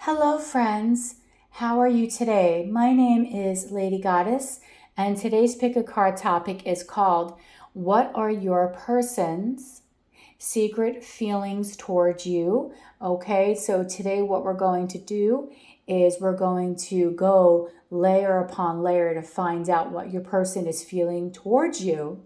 Hello, friends. How are you today? My name is Lady Goddess, and today's pick a card topic is called What Are Your Person's Secret Feelings Towards You? Okay, so today what we're going to do is we're going to go layer upon layer to find out what your person is feeling towards you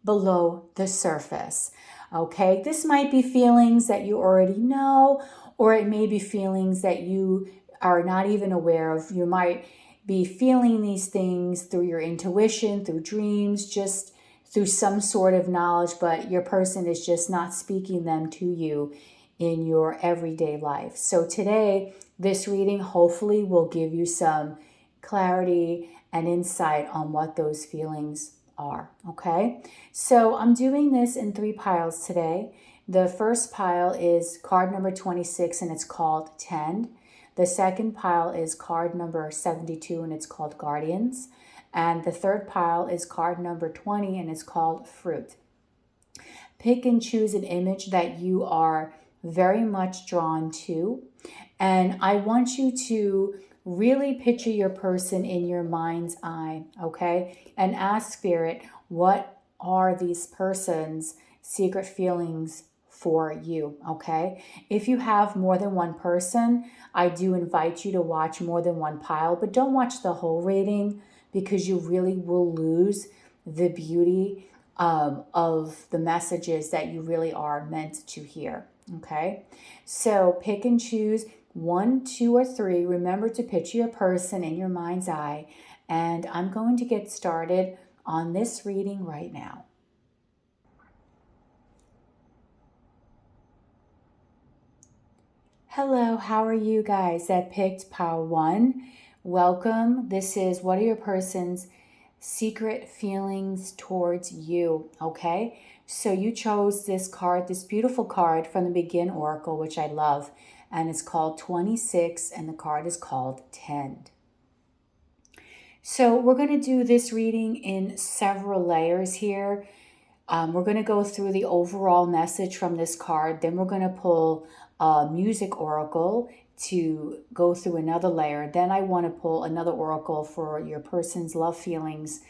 below the surface. Okay, this might be feelings that you already know, or it may be feelings that you are not even aware of. You might be feeling these things through your intuition, through dreams, just through some sort of knowledge, but your person is just not speaking them to you in your everyday life. So today, this reading hopefully will give you some clarity and insight on what those feelings are. Okay, so I'm doing this in 3 piles today. The first pile is card number 26 and it's called Tend. The second pile is card number 72 and it's called Guardians. And the third pile is card number 20 and it's called Fruit. Pick and choose an image that you are very much drawn to. And I want you to really picture your person in your mind's eye, okay? And ask Spirit, what are these person's secret feelings for you, okay? If you have more than one person, I do invite you to watch more than one pile, but don't watch the whole reading because you really will lose the beauty of the messages that you really are meant to hear, okay? So pick and choose 1, 2, or 3. Remember to picture your person in your mind's eye. And I'm going to get started on this reading right now. Hello, how are you guys that picked pile 1? Welcome. This is what are your person's secret feelings towards you, okay? So you chose this card, this beautiful card from the Begin Oracle, which I love. And it's called 26 and the card is called Tend. So we're going to do this reading in several layers here. We're going to go through the overall message from this card. Then we're going to pull a music oracle to go through another layer. Then I want to pull another oracle for your person's love feelings.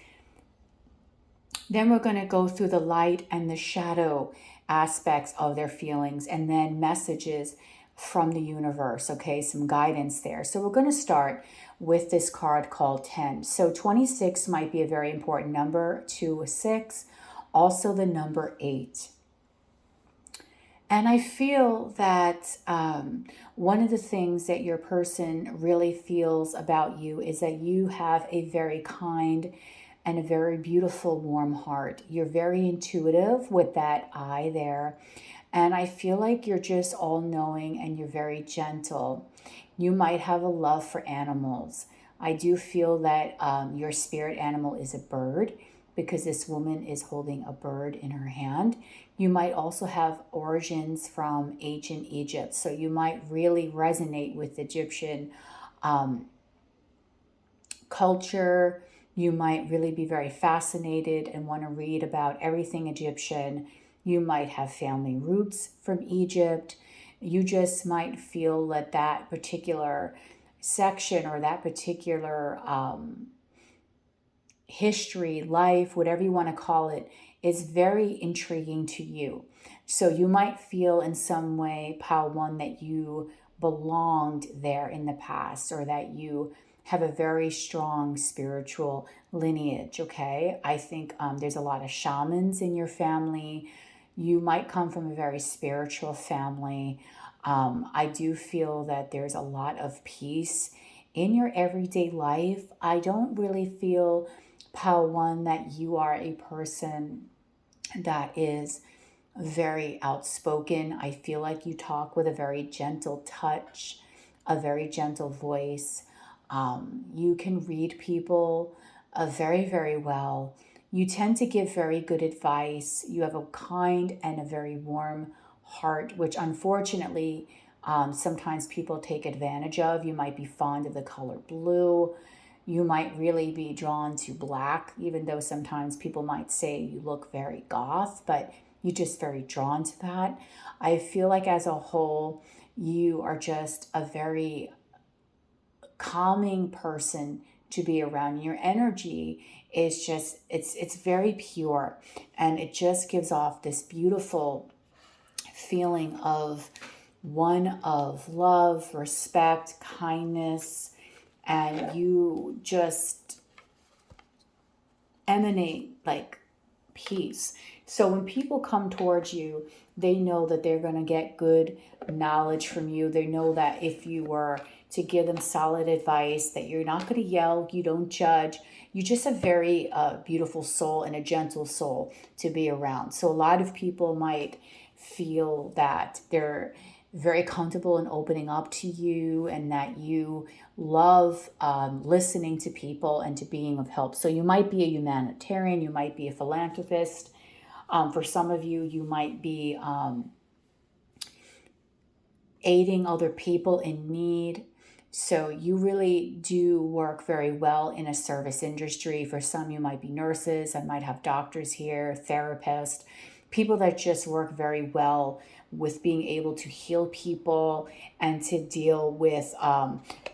Then we're going to go through the light and the shadow aspects of their feelings and then messages from the universe, okay, some guidance there. So we're going to start with this card called 10. So 26 might be a very important number, 2, 6, also the number 8. And I feel that one of the things that your person really feels about you is that you have a very kind and a very beautiful, warm heart. You're very intuitive with that eye there. And I feel like you're just all-knowing and you're very gentle. You might have a love for animals. I do feel that your spirit animal is a bird because this woman is holding a bird in her hand. You might also have origins from ancient Egypt. So you might really resonate with Egyptian culture. You might really be very fascinated and want to read about everything Egyptian. You might have family roots from Egypt. You just might feel that that particular section or that particular history, life, whatever you want to call it, is very intriguing to you. So you might feel in some way, pile 1, that you belonged there in the past or that you have a very strong spiritual lineage, okay? I think there's a lot of shamans in your family. You might come from a very spiritual family. I do feel that there's a lot of peace in your everyday life. I don't really feel, pile 1, that you are a person that is very outspoken. I feel like you talk with a very gentle touch, a very gentle voice. You can read people very, very well. You tend to give very good advice. You have a kind and a very warm heart, which unfortunately sometimes people take advantage of. You might be fond of the color blue. You might really be drawn to black, even though sometimes people might say you look very goth, but you're just very drawn to that. I feel like as a whole, You are just a very calming person to be around. Your energy is just, it's very pure, and it just gives off this beautiful feeling of one of love, respect, kindness, and you just emanate like peace. So when people come towards you, they know that they're going to get good knowledge from you. They know that if you were to give them solid advice, that you're not going to yell, you don't judge. You just a very beautiful soul and a gentle soul to be around. So a lot of people might feel that they're very comfortable in opening up to you, and that you love listening to people and to being of help. So you might be a humanitarian, you might be a philanthropist. For some of you, you might be aiding other people in need. So you really do work very well in a service industry. For some, you might be nurses. I might have doctors here, therapists, people that just work very well with being able to heal people and to deal with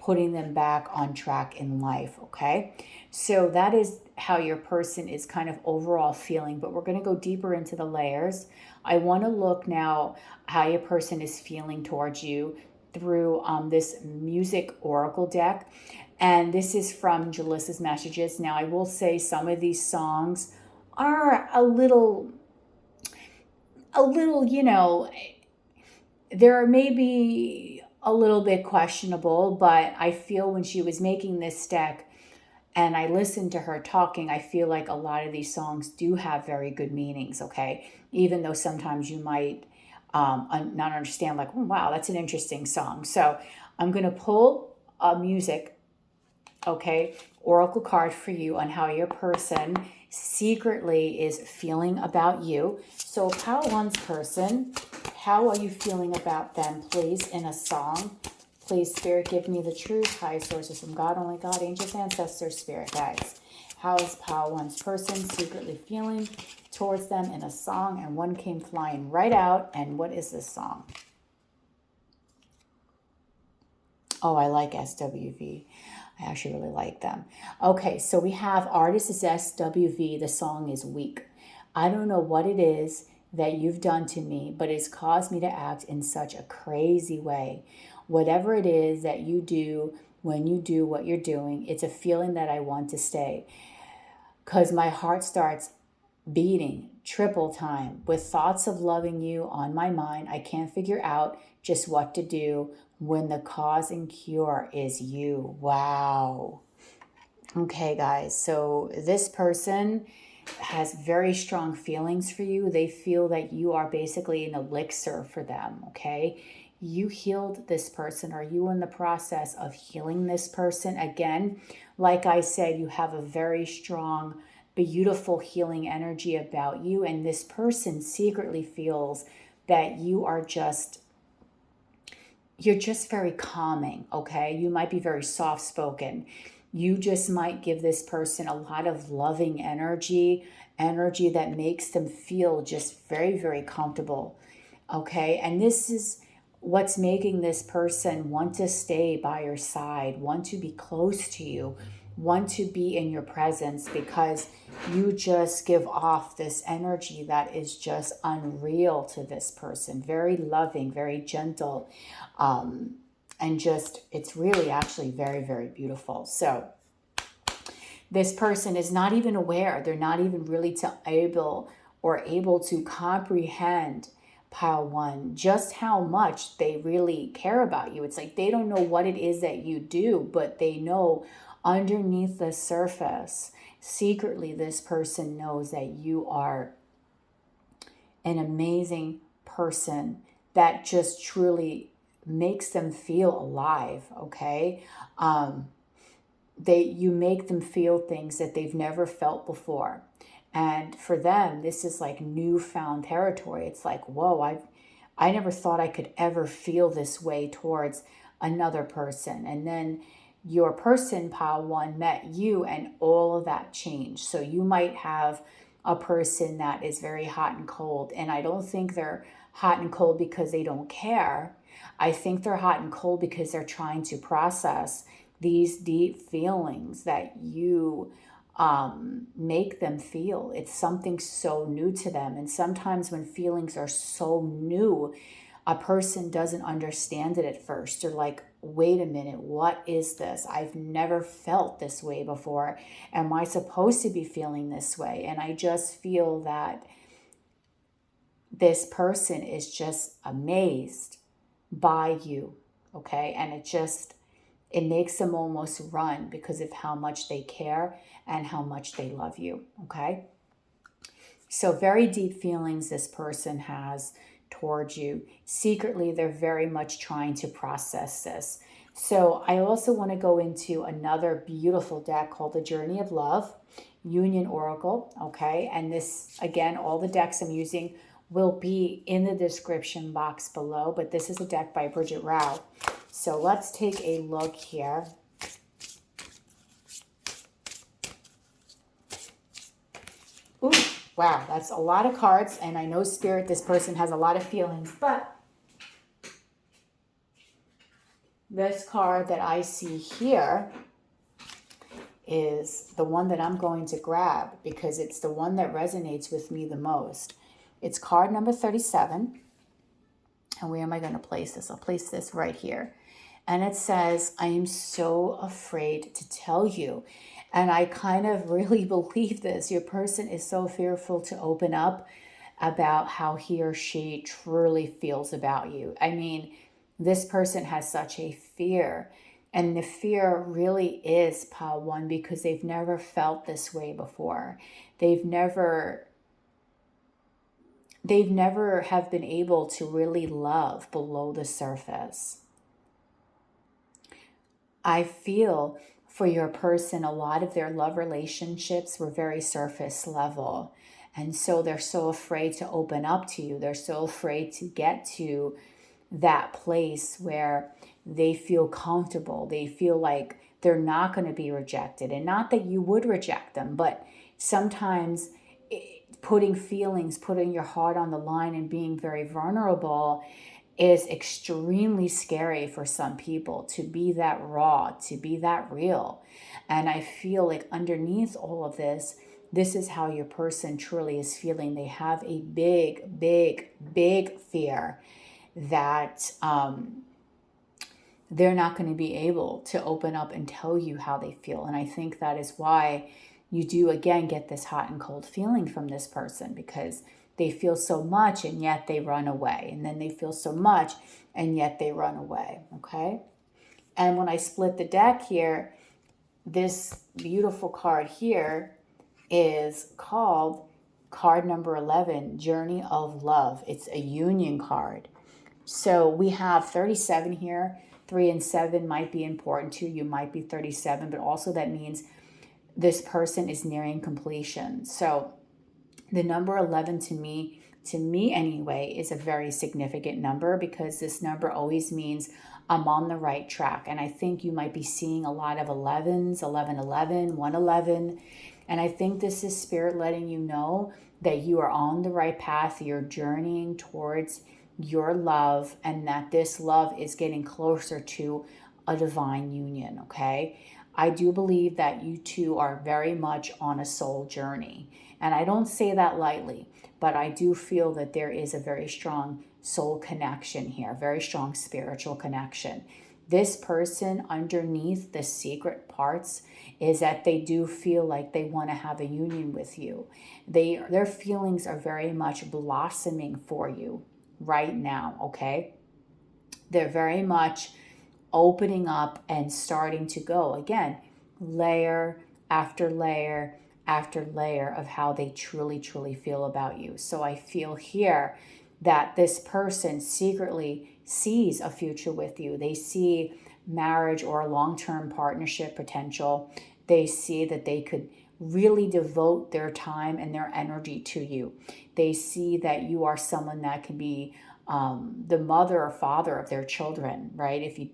putting them back on track in life, okay? So that is how your person is kind of overall feeling, but we're going to go deeper into the layers. I want to look now how your person is feeling towards you through this music oracle deck. And this is from Jalissa's messages. Now, I will say some of these songs are a little, they're maybe a little bit questionable, but I feel when she was making this deck and I listened to her talking, I feel like a lot of these songs do have very good meanings, okay? Even though sometimes you might not understand, like, oh, wow, that's an interesting song. So I'm going to pull a music, okay, oracle card for you on how your person secretly is feeling about you. So Pile One's person, how are you feeling about them, please, in a song? Please, Spirit, give me the truth. High sources from God, only God, angels, ancestors, Spirit guides. How is Pile One's person secretly feeling towards them in a song? And one came flying right out. And what is this song? Oh, I like SWV. I actually really like them. Okay, so we have artist is SWV. The song is Weak. I don't know what it is that you've done to me, but it's caused me to act in such a crazy way. Whatever it is that you do when you do what you're doing, it's a feeling that I want to stay. Because my heart starts beating triple time with thoughts of loving you on my mind. I can't figure out just what to do when the cause and cure is you. Wow. Okay, guys. So this person has very strong feelings for you. They feel that you are basically an elixir for them, okay? You healed this person. Are you in the process of healing this person? Again, like I said, you have a very strong, beautiful healing energy about you, and this person secretly feels that you're just very calming, okay? You might be very soft-spoken. You just might give this person a lot of loving energy that makes them feel just very, very comfortable, okay? And this is what's making this person want to stay by your side, want to be close to you, want to be in your presence, because you just give off this energy that is just unreal to this person. Very loving, very gentle, and just, it's really actually very, very beautiful. So this person is not even aware. They're not even really able to comprehend, Pile One, just how much they really care about you. It's like they don't know what it is that you do, but they know underneath the surface, secretly, this person knows that you are an amazing person that just truly makes them feel alive, okay? You make them feel things that they've never felt before. And for them, this is like newfound territory. It's like, whoa, I never thought I could ever feel this way towards another person. And then your person, Pile One, met you, and all of that changed. So you might have a person that is very hot and cold, and I don't think they're hot and cold because they don't care. I think they're hot and cold because they're trying to process these deep feelings that you make them feel. It's something so new to them. And sometimes when feelings are so new, a person doesn't understand it at first. They're like, wait a minute, what is this? I've never felt this way before. Am I supposed to be feeling this way? And I just feel that this person is just amazed by you, okay? And it makes them almost run because of how much they care and how much they love you, okay? So very deep feelings this person has towards you. Secretly, they're very much trying to process this. So I also want to go into another beautiful deck called the Journey of Love, Union Oracle, okay? And this, again, all the decks I'm using will be in the description box below, but this is a deck by Bridgette. So let's take a look here. Ooh, wow, that's a lot of cards, and I know, Spirit, this person has a lot of feelings, but this card that I see here is the one that I'm going to grab because it's the one that resonates with me the most. It's card number 37. And where am I going to place this? I'll place this right here. And it says, I am so afraid to tell you. And I kind of really believe this. Your person is so fearful to open up about how he or she truly feels about you. I mean, this person has such a fear. And the fear really is, pile one, because they've never felt this way before. They've never have been able to really love below the surface. I feel for your person, a lot of their love relationships were very surface level. And so they're so afraid to open up to you. They're so afraid to get to that place where they feel comfortable. They feel like they're not going to be rejected. And not that you would reject them, but sometimes putting your heart on the line and being very vulnerable is extremely scary for some people, to be that raw, to be that real. And I feel like underneath all of this, this is how your person truly is feeling. They have a big, big, big fear that they're not going to be able to open up and tell you how they feel. And I think that is why you do, again, get this hot and cold feeling from this person, because they feel so much and yet they run away. And then they feel so much and yet they run away, okay? And when I split the deck here, this beautiful card here is called card number 11, Journey of Love. It's a union card. So we have 37 here. 3 and 7 might be important to you. You might be 37, but also that means this person is nearing completion. So the number 11 to me anyway, is a very significant number, because this number always means I'm on the right track. And I think you might be seeing a lot of 11s, 1111, 111. And I think this is Spirit letting you know that you are on the right path. You're journeying towards your love, and that this love is getting closer to a divine union, okay? I do believe that you two are very much on a soul journey. And I don't say that lightly, but I do feel that there is a very strong soul connection here, very strong spiritual connection. This person, underneath the secret parts, is that they do feel like they want to have a union with you. Their feelings are very much blossoming for you right now, okay? They're very much opening up and starting to go, again, layer after layer after layer of how they truly, truly feel about you. So I feel here that this person secretly sees a future with you. They see marriage or a long-term partnership potential. They see that they could really devote their time and their energy to you. They see that you are someone that can be the mother or father of their children, right?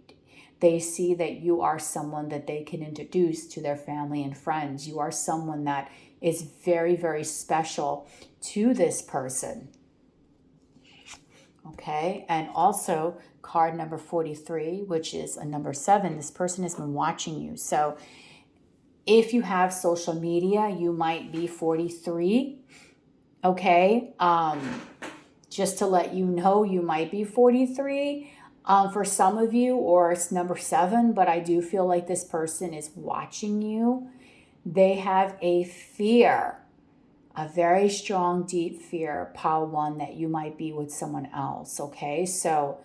They see that you are someone that they can introduce to their family and friends. You are someone that is very, very special to this person. Okay, and also card number 43, which is a number 7, this person has been watching you. So if you have social media, you might be 43. Okay, just to let you know, you might be 43 for some of you, or it's number 7, but I do feel like this person is watching you. They have a fear, a very strong, deep fear, pile 1, that you might be with someone else. Okay, so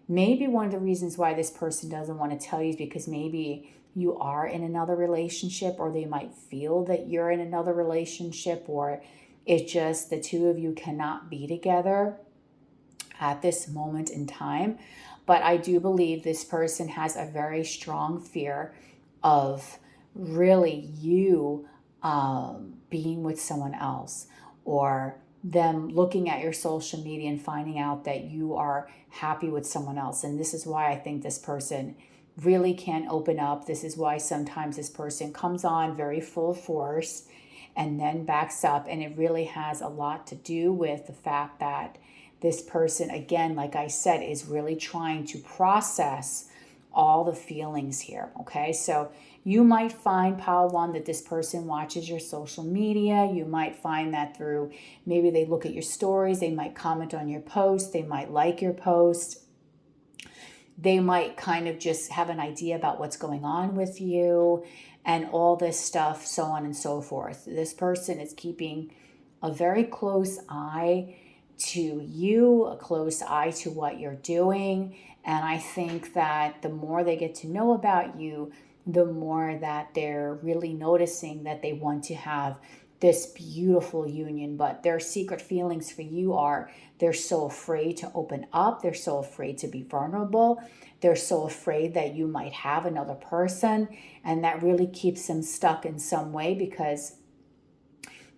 maybe one of the reasons why this person doesn't want to tell you is because maybe you are in another relationship, or they might feel that you're in another relationship, or it's just the two of you cannot be together at this moment in time. But I do believe this person has a very strong fear of really you being with someone else, or them looking at your social media and finding out that you are happy with someone else. And this is why I think this person really can't open up. This is why sometimes this person comes on very full force and then backs up. And it really has a lot to do with the fact that this person, again, like I said, is really trying to process all the feelings here. Okay, so you might find, pile 1, that this person watches your social media. You might find that through, maybe they look at your stories, they might comment on your post, they might like your post, they might kind of just have an idea about what's going on with you and all this stuff, so on and so forth. This person is keeping a very close eye to you, a close eye to what you're doing. And I think that the more they get to know about you, the more that they're really noticing that they want to have this beautiful union. But their secret feelings for you are, they're so afraid to open up. They're so afraid to be vulnerable. They're so afraid that you might have another person. And that really keeps them stuck in some way, because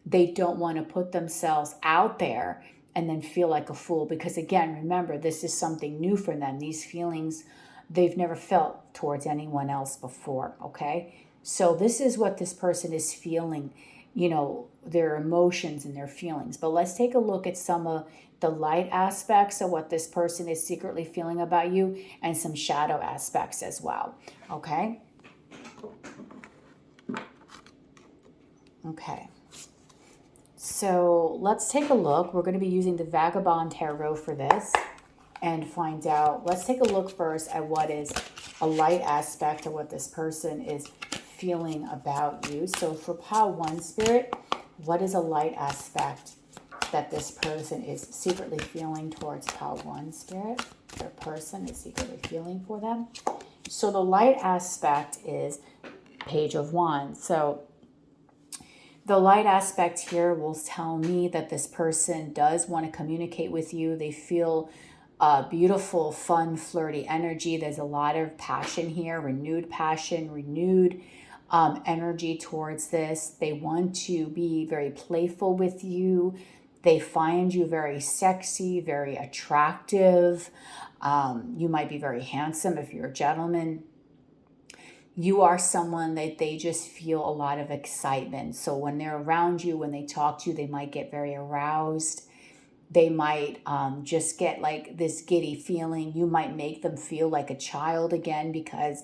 they don't want to put themselves out there and then feel like a fool. Because again, remember, this is something new for them. These feelings they've never felt towards anyone else before. Okay, so this is what this person is feeling, their emotions and their feelings. But let's take a look at some of the light aspects of what this person is secretly feeling about you, and some shadow aspects as well. Okay, so let's take a look. We're going to be using the Vagabond Tarot for this and find out. Let's take a look first at what is a light aspect of what this person is feeling about you. So for pile 1, Spirit, what is a light aspect that this person is secretly feeling towards pile 1, Spirit? Their person is secretly feeling for them. So the light aspect is Page of Wands. So the light aspect here will tell me that this person does want to communicate with you. They feel beautiful, fun, flirty energy. There's a lot of passion here, renewed passion, renewed energy towards this. They want to be very playful with you. They find you very sexy, very attractive. You might be very handsome if you're a gentleman. You are someone that they just feel a lot of excitement. So when they're around you, when they talk to you, they might get very aroused. They might just get like this giddy feeling. You might make them feel like a child again, because,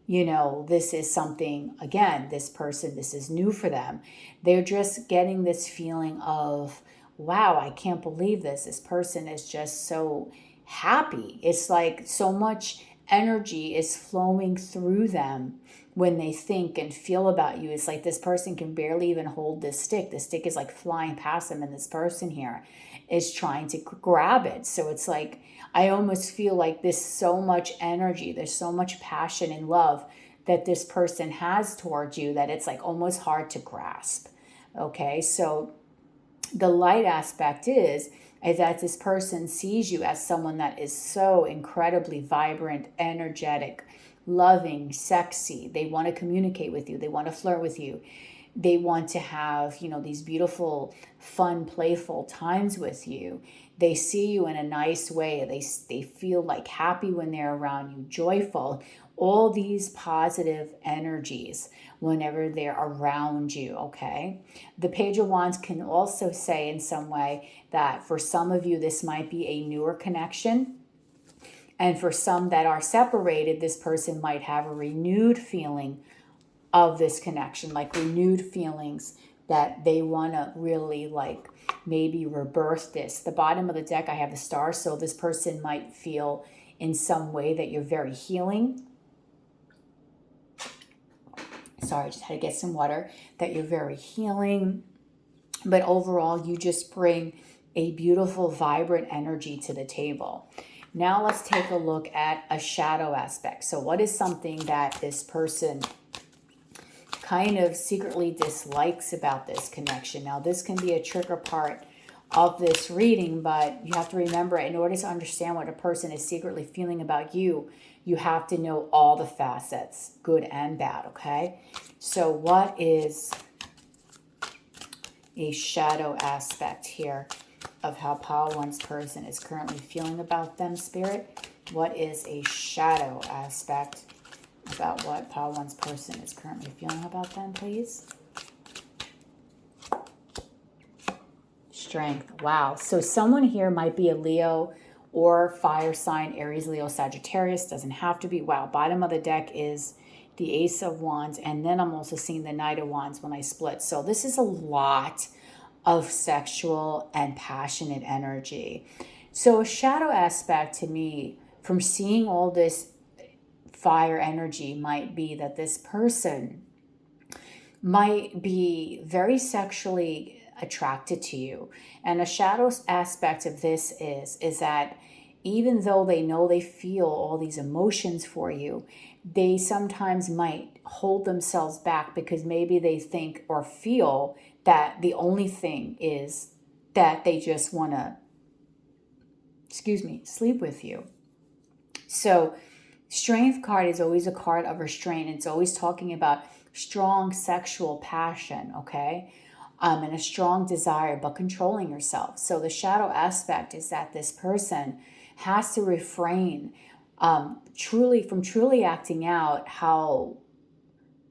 this is something, again, this person, this is new for them. They're just getting this feeling of, wow, I can't believe this. This person is just so happy. It's like so much energy is flowing through them when they think and feel about you. It's like this person can barely even hold this stick. The stick is like flying past them, and this person here is trying to grab it. So it's like, I almost feel like there's so much energy, there's so much passion and love that this person has towards you that it's like almost hard to grasp. Okay, so the light aspect is that this person sees you as someone that is so incredibly vibrant, energetic, loving, sexy. They want to communicate with you. They want to flirt with you. They want to have, these beautiful, fun, playful times with you. They see you in a nice way. They feel like happy when they're around you, joyful, all these positive energies whenever they're around you, okay? The Page of Wands can also say in some way that for some of you, this might be a newer connection. And for some that are separated, this person might have a renewed feeling of this connection, like renewed feelings that they want to really like maybe rebirth this. The bottom of the deck, I have the star. So this person might feel in some way that you're very healing. Sorry, I just had to get some water. That you're very healing. But overall, you just bring a beautiful, vibrant energy to the table. Now let's take a look at a shadow aspect. So what is something that this person kind of secretly dislikes about this connection? Now, this can be a trigger part of this reading, but you have to remember, in order to understand what a person is secretly feeling about you, you have to know all the facets, good and bad, okay? So what is a shadow aspect here of how Pile One's person is currently feeling about them, Spirit? What is a shadow aspect about what Pile One's person is currently feeling about them, please? Strength. Wow. So someone here might be a Leo or fire sign, Aries, Leo, Sagittarius. Doesn't have to be. Wow. Bottom of the deck is the Ace of Wands. And then I'm also seeing the Knight of Wands when I split. So this is a lot of sexual and passionate energy. So a shadow aspect to me from seeing all this fire energy might be that this person might be very sexually attracted to you. And a shadow aspect of this is that even though they know they feel all these emotions for you, they sometimes might hold themselves back because maybe they think or feel that the only thing is that they just want to, sleep with you. So Strength card is always a card of restraint. It's always talking about strong sexual passion, okay? And a strong desire, but controlling yourself. So the shadow aspect is that this person has to refrain from truly acting out how,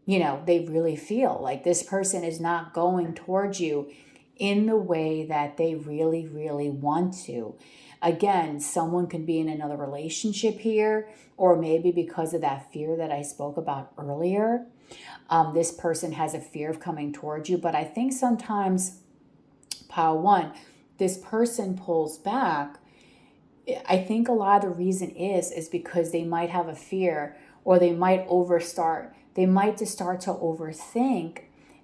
they really feel. Like this person is not going towards you in the way that they really, really want to. Again, someone can be in another relationship here, or maybe because of that fear that I spoke about earlier. This person has a fear of coming towards you, but I think sometimes, Pile One, this person pulls back. I think a lot of the reason is because they might have a fear, or they might They might just start to overthink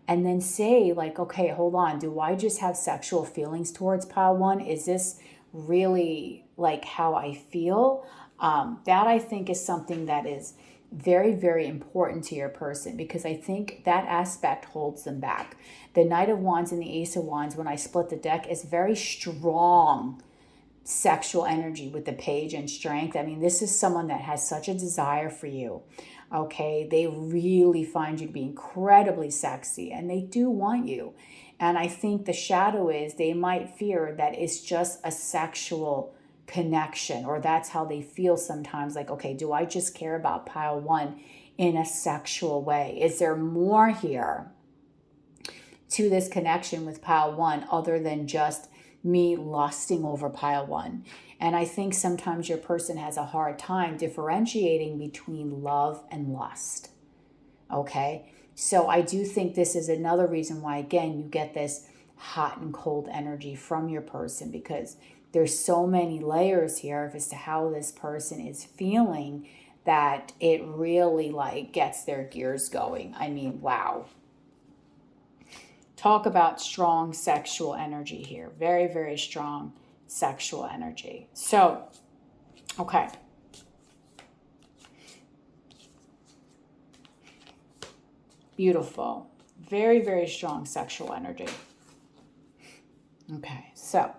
and then say like, okay, hold on. Do I just have sexual feelings towards Pile One? Is this really like how I feel? That I think is something that is very, very important to your person, because I think that aspect holds them back. The Knight of Wands and the Ace of Wands, when I split the deck, is very strong sexual energy with the Page and Strength. I mean, this is someone that has such a desire for you. Okay, they really find you to be incredibly sexy, and they do want you. And I think the shadow is they might fear that it's just a sexual connection, or that's how they feel sometimes. Like, okay, do I just care about Pile One in a sexual way? Is there more here to this connection with Pile One other than just me lusting over Pile One? And I think sometimes your person has a hard time differentiating between love and lust. Okay, so I do think this is another reason why, again, you get this hot and cold energy from your person, because there's so many layers here as to how this person is feeling that it really like gets their gears going. I mean, wow. Talk about strong sexual energy here. Very, very strong sexual energy. So, okay. Beautiful. Very, very strong sexual energy. Okay, so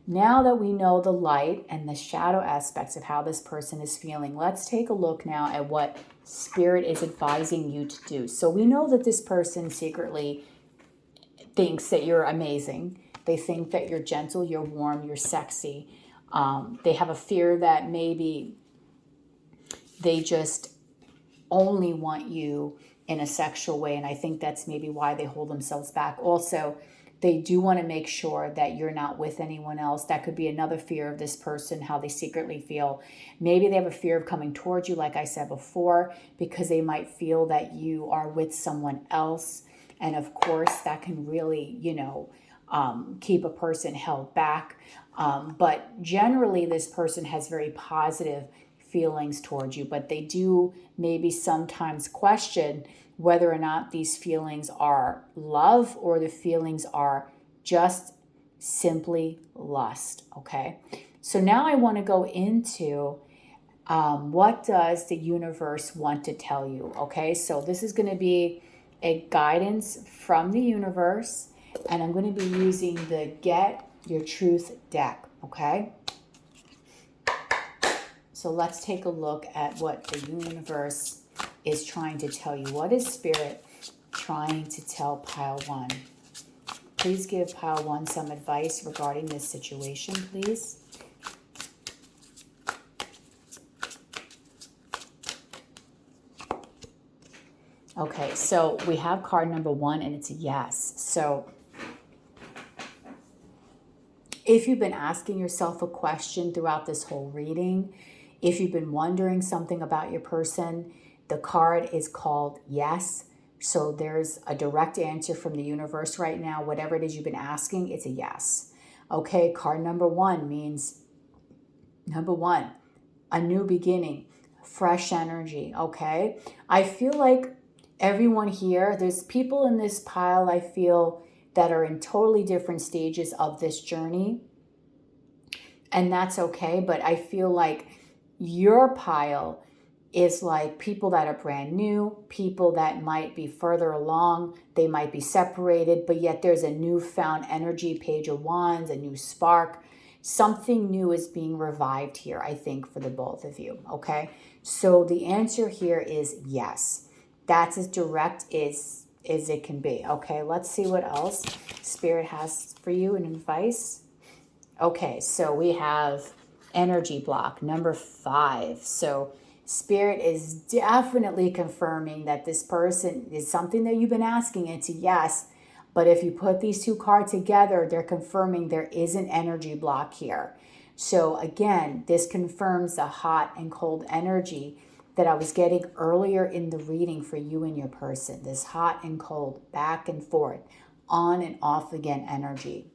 now that we know the light and the shadow aspects of how this person is feeling, let's take a look now at what Spirit is advising you to do. So we know that this person secretly thinks that you're amazing. They think that you're gentle, you're warm, you're sexy. They have a fear that maybe they just only want you in a sexual way. And I think that's maybe why they hold themselves back. Also, they do want to make sure that you're not with anyone else. That could be another fear of this person, how they secretly feel. Maybe they have a fear of coming towards you, like I said before, because they might feel that you are with someone else. And of course, that can really, keep a person held back. But generally, this person has very positive feelings towards you, but they do maybe sometimes question whether or not these feelings are love or the feelings are just simply lust. Okay, so now I want to go into what does the universe want to tell you. Okay, so this is going to be a guidance from the universe, and I'm going to be using the Get Your Truth deck. Okay, so let's take a look at what the universe is trying to tell you. What is Spirit trying to tell Pile 1? Please give Pile 1 some advice regarding this situation, please. Okay, so we have card number 1, and it's a yes. So if you've been asking yourself a question throughout this whole reading, if you've been wondering something about your person, the card is called yes. So there's a direct answer from the universe right now. Whatever it is you've been asking, it's a yes. Okay, card number 1 means, number 1, a new beginning, fresh energy. Okay, I feel like everyone here, there's people in this pile, I feel, that are in totally different stages of this journey. And that's okay. But I feel like your pile is like people that are brand new, people that might be further along, they might be separated, but yet there's a newfound energy, Page of Wands, a new spark. Something new is being revived here, I think, for the both of you, okay? So the answer here is yes. That's as direct as it can be, okay? Let's see what else Spirit has for you in advice. Okay, so we have energy block, number 5. So Spirit is definitely confirming that this person is something that you've been asking. It's a yes. But if you put these two cards together, they're confirming there is an energy block here. So again, this confirms the hot and cold energy that I was getting earlier in the reading for you and your person. This hot and cold, back and forth, on and off again energy.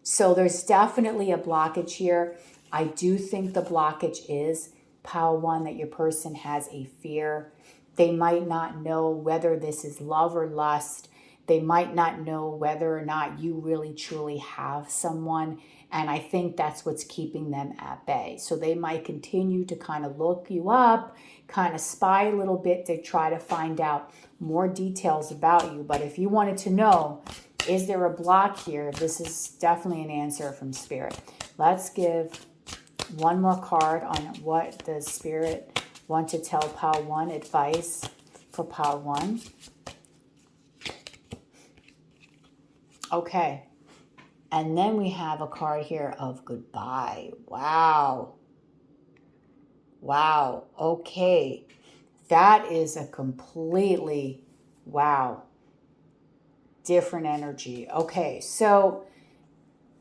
So there's definitely a blockage here. I do think the blockage is, Pile 1, that your person has a fear. They might not know whether this is love or lust. They might not know whether or not you really truly have someone. And I think that's what's keeping them at bay. So they might continue to kind of look you up, kind of spy a little bit to try to find out more details about you. But if you wanted to know, is there a block here? This is definitely an answer from Spirit. Let's give one more card on what does Spirit want to tell Pile 1, advice for Pile 1. Okay. And then we have a card here of goodbye. Wow. Wow. Okay. That is a completely, wow, different energy. Okay. So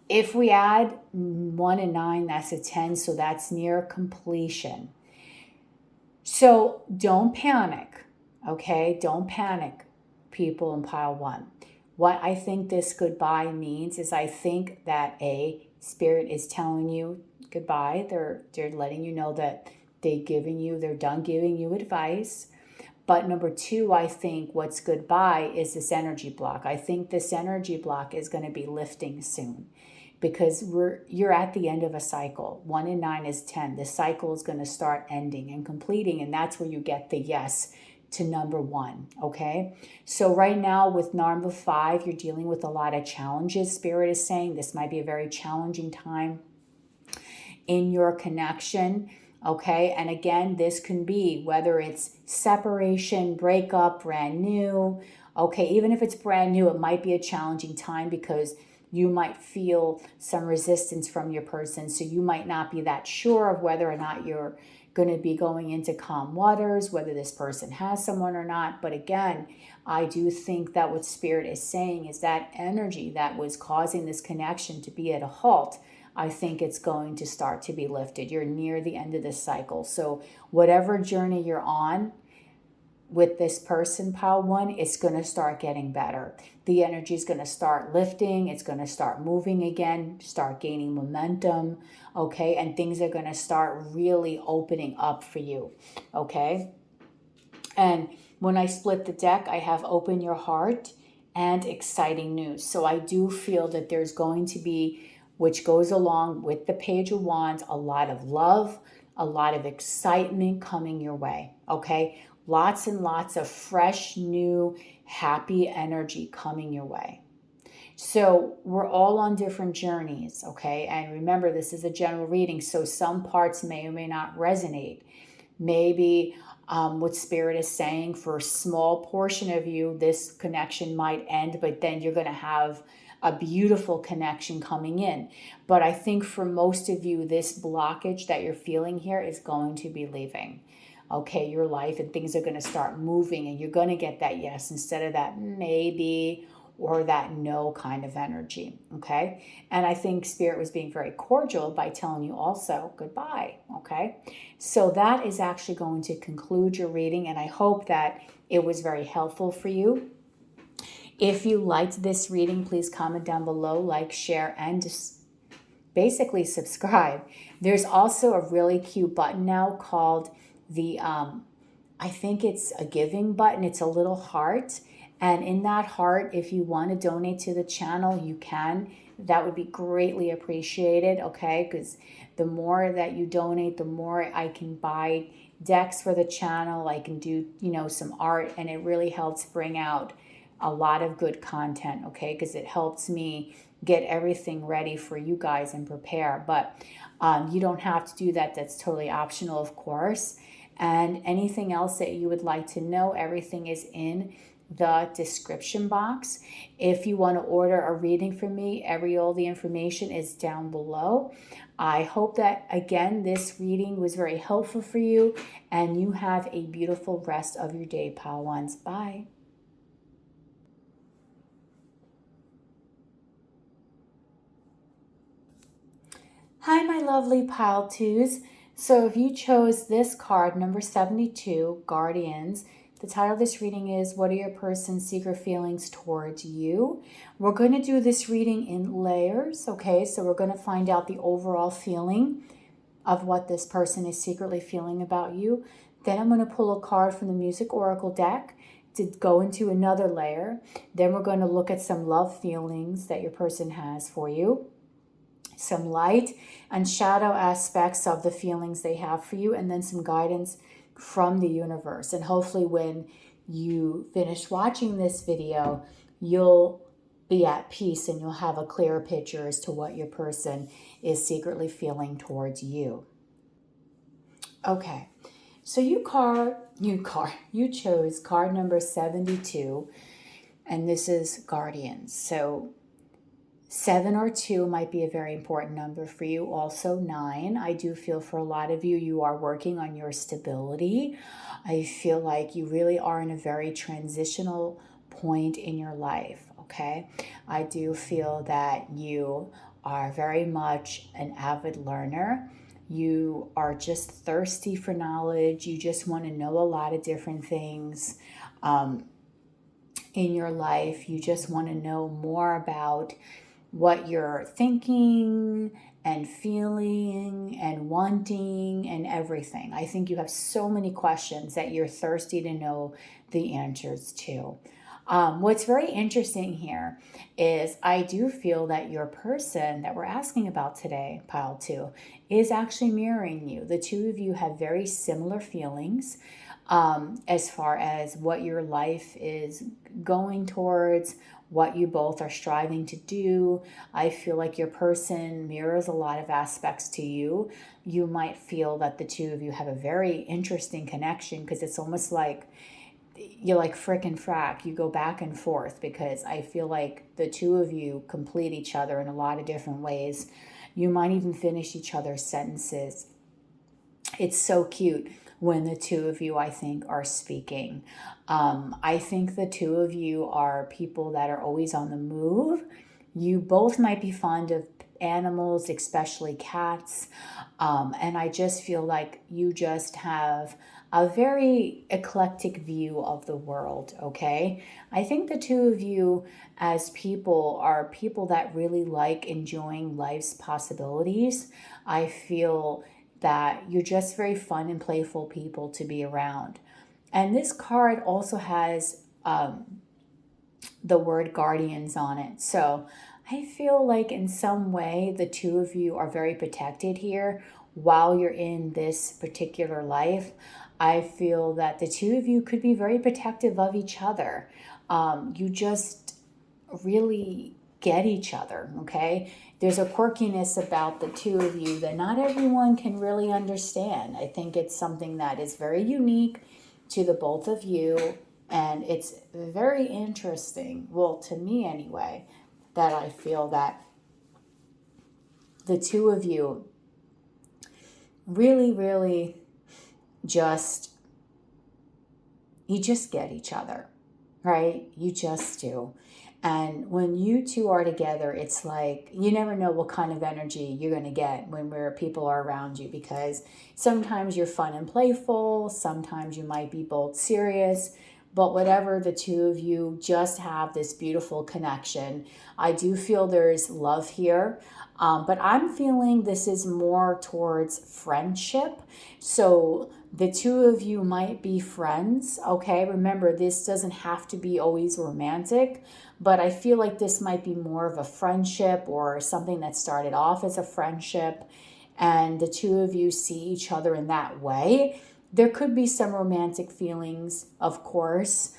if we add 1 and 9, that's a 10. So that's near completion. So don't panic. Okay. Don't panic, people in Pile 1. What I think this goodbye means is I think that Spirit is telling you goodbye. They're letting you know that they're done giving you advice. But number 2, I think what's goodbye is this energy block. I think this energy block is going to be lifting soon because you're at the end of a cycle. 1 and 9 is 10. The cycle is going to start ending and completing, and that's where you get the yes to number 1, okay? So right now with number 5, you're dealing with a lot of challenges. Spirit is saying this might be a very challenging time in your connection, okay? And again, this can be whether it's separation, breakup, brand new, Okay, even if it's brand new, it might be a challenging time because you might feel some resistance from your person. So you might not be that sure of whether or not you're going to be going into calm waters, whether this person has someone or not. But again, I do think that what Spirit is saying is that energy that was causing this connection to be at a halt, I think it's going to start to be lifted. You're near the end of this cycle. So whatever journey you're on with this person, pile one, it's going to start getting better. The energy is going to start lifting. It's going to start moving again, start gaining momentum. Okay. And things are going to start really opening up for you. Okay. And when I split the deck, I have open your heart and exciting news. So I do feel that there's going to be, which goes along with the Page of Wands, a lot of love, a lot of excitement coming your way. Okay. Lots and lots of fresh, new, happy energy coming your way. So we're all on different journeys, okay? And remember, this is a general reading, so some parts may or may not resonate. Maybe what Spirit is saying for a small portion of you, this connection might end, but then you're going to have a beautiful connection coming in. But I think for most of you, this blockage that you're feeling here is going to be leaving. Okay, your life, and things are going to start moving, and you're going to get that yes instead of that maybe or that no kind of energy. Okay, and I think Spirit was being very cordial by telling you also goodbye. Okay, so that is actually going to conclude your reading, and I hope that it was very helpful for you. If you liked this reading, please comment down below, like, share, and just basically subscribe. There's also a really cute button now called the I think it's a giving button. It's a little heart, and in that heart, if you want to donate to the channel, you can. That would be greatly appreciated. Okay, because the more that you donate, the more I can buy decks for the channel. I can do some art, and it really helps bring out a lot of good content. Okay, because it helps me get everything ready for you guys and prepare. But you don't have to do that. That's totally optional, of course. And anything else that you would like to know, everything is in the description box. If you want to order a reading from me, all the information is down below. I hope that, again, this reading was very helpful for you, and you have a beautiful rest of your day, pile ones. Bye. Hi, my lovely pile twos. So if you chose this card, number 72, Guardians, the title of this reading is, what are your person's secret feelings towards you? We're going to do this reading in layers, okay? So we're going to find out the overall feeling of what this person is secretly feeling about you. Then I'm going to pull a card from the Music Oracle deck to go into another layer. Then we're going to look at some love feelings that your person has for you, some light and shadow aspects of the feelings they have for you, and then some guidance from the universe. And hopefully when you finish watching this video, you'll be at peace and you'll have a clearer picture as to what your person is secretly feeling towards you. Okay, so you chose card number 72, and this is Guardians. So 7 or 2 might be a very important number for you. Also 9. I do feel for a lot of you, you are working on your stability. I feel like you really are in a very transitional point in your life, okay? I do feel that you are very much an avid learner. You are just thirsty for knowledge. You just want to know a lot of different things in your life. You just want to know more about what you're thinking and feeling and wanting and everything. I think you have so many questions that you're thirsty to know the answers to. What's very interesting here is I do feel that your person that we're asking about today, pile 2, is actually mirroring you. The two of you have very similar feelings as far as what your life is going towards, what you both are striving to do. I feel like your person mirrors a lot of aspects to you. You might feel that the two of you have a very interesting connection because it's almost like you're like frick and frack. You go back and forth because I feel like the two of you complete each other in a lot of different ways. You might even finish each other's sentences. It's so cute when the two of you, I think, are speaking. I think the two of you are people that are always on the move. You both might be fond of animals, especially cats. And I just feel like you just have a very eclectic view of the world, okay? I think the two of you as people are people that really like enjoying life's possibilities. I feel that you're just very fun and playful people to be around. And this card also has the word guardians on it. So I feel like in some way the two of you are very protected here while you're in this particular life. I feel that the two of you could be very protective of each other. You just really get each other, okay? There's a quirkiness about the two of you that not everyone can really understand. I think it's something that is very unique to the both of you, and it's very interesting, well, to me anyway, that I feel that the two of you really, really just, you just get each other, right? You just do. And when you two are together, it's like you never know what kind of energy you're going to get when people are around you, because sometimes you're fun and playful, sometimes you might be both serious, but whatever, the two of you just have this beautiful connection. I do feel there's love here, but I'm feeling this is more towards friendship. So the two of you might be friends, okay? Remember, this doesn't have to be always romantic, but I feel like this might be more of a friendship or something that started off as a friendship, and the two of you see each other in that way. There could be some romantic feelings, of course,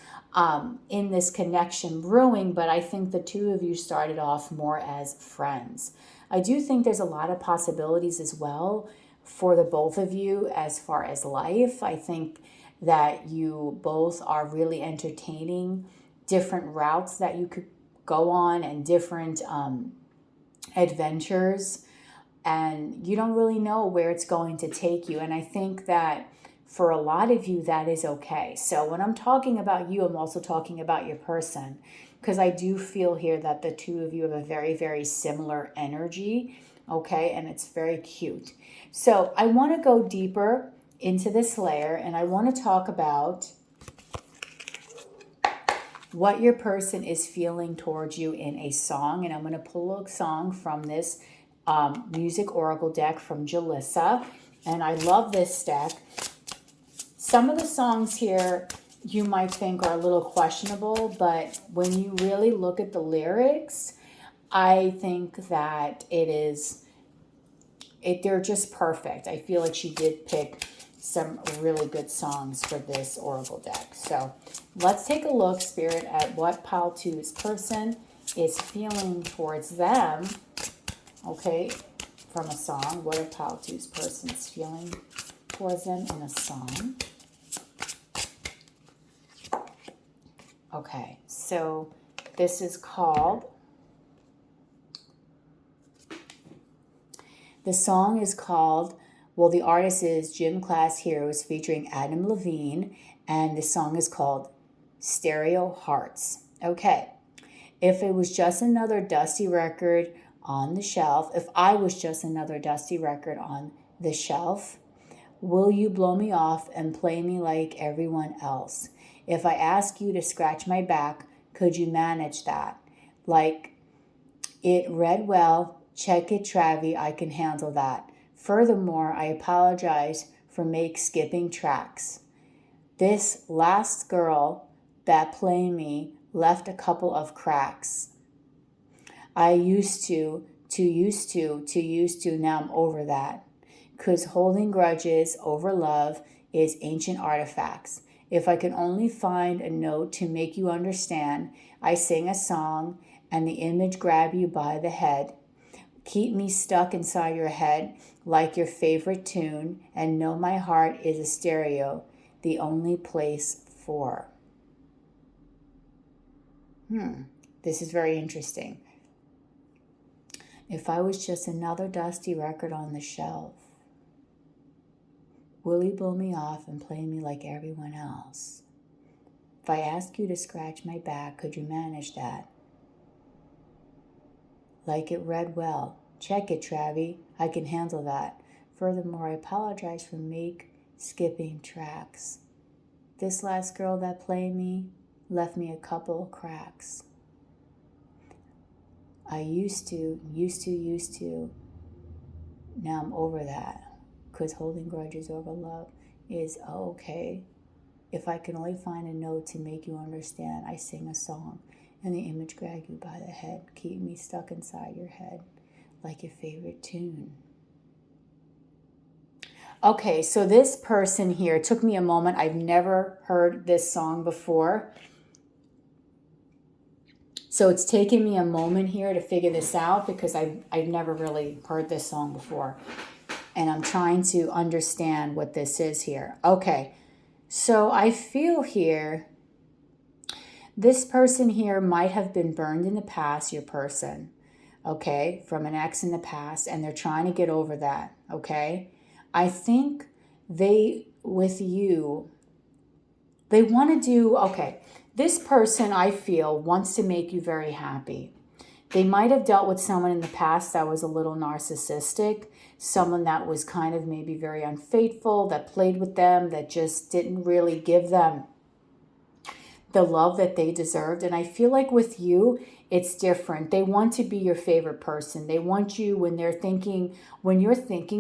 in this connection brewing, but I think the two of you started off more as friends. I do think there's a lot of possibilities as well for the both of you as far as life. I think that you both are really entertaining different routes that you could go on and different adventures, and you don't really know where it's going to take you. And I think that for a lot of you, that is okay. So when I'm talking about you, I'm also talking about your person, because I do feel here that the two of you have a very, very similar energy, okay? And it's very cute. So I want to go deeper into this layer, and I want to talk about what your person is feeling towards you in a song. And I'm going to pull a song from this music oracle deck from Jalissa. And I love this deck. Some of the songs here you might think are a little questionable, but when you really look at the lyrics, I think that they're just perfect. I feel like she did pick some really good songs for this oracle deck. So let's take a look, Spirit, at what Pile 2's person is feeling towards them, okay, from a song. What are Pile 2's person's feeling towards them in a song? Okay, so this is called, the song is called, well, the artist is Gym Class Heroes featuring Adam Levine, and the song is called Stereo Hearts. Okay, if it was just another dusty record on the shelf, if I was just another dusty record on the shelf, will you blow me off and play me like everyone else? If I ask you to scratch my back, could you manage that? Like it read well, check it, Travi, I can handle that. Furthermore, I apologize for skipping tracks. This last girl that played me left a couple of cracks. I used to, now I'm over that. 'Cause holding grudges over love is ancient artifacts. If I can only find a note to make you understand, I sing a song and the image grab you by the head. Keep me stuck inside your head like your favorite tune, and know my heart is a stereo, the only place for. This is very interesting. If I was just another dusty record on the shelf, will you blow me off and play me like everyone else? If I ask you to scratch my back, could you manage that? Like it read well. Check it, Travie. I can handle that. Furthermore, I apologize for skipping tracks. This last girl that played me left me a couple of cracks. I used to. Now I'm over that. 'Cause holding grudges over love is okay. If I can only find a note to make you understand, I sing a song and the image grab you by the head, keep me stuck inside your head like your favorite tune. Okay, so this person here, it took me a moment. I've never heard this song before. So it's taken me a moment here to figure this out because I've never really heard this song before. And I'm trying to understand what this is here. Okay, so I feel here, this person here might have been burned in the past, your person, okay, from an ex in the past, and they're trying to get over that, okay? I think they want to do, okay, this person I feel wants to make you very happy. They might have dealt with someone in the past that was a little narcissistic, someone that was kind of maybe very unfaithful, that played with them, that just didn't really give them the love that they deserved. And I feel like with you, it's different. They want to be your favorite person. They want you, when you're thinking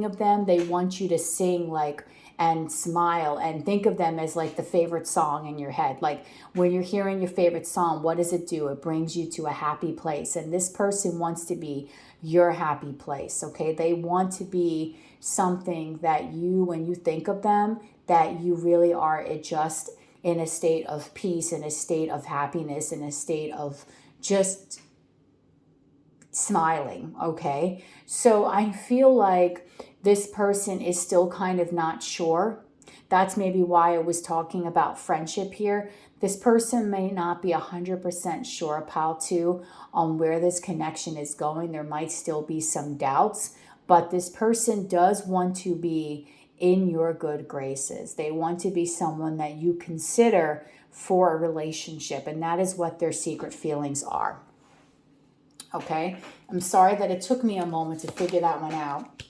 of them, they want you to sing like and smile and think of them as like the favorite song in your head. Like when you're hearing your favorite song, what does it do? It brings you to a happy place. And this person wants to be your happy place, okay? They want to be something that you, when you think of them, that you really are just in a state of peace, in a state of happiness, in a state of just smiling, okay? So I feel like this person is still kind of not sure. That's maybe why I was talking about friendship here. This person may not be 100% sure, pile 2, on where this connection is going. There might still be some doubts, but this person does want to be in your good graces. They want to be someone that you consider for a relationship, and that is what their secret feelings are. Okay? I'm sorry that it took me a moment to figure that one out.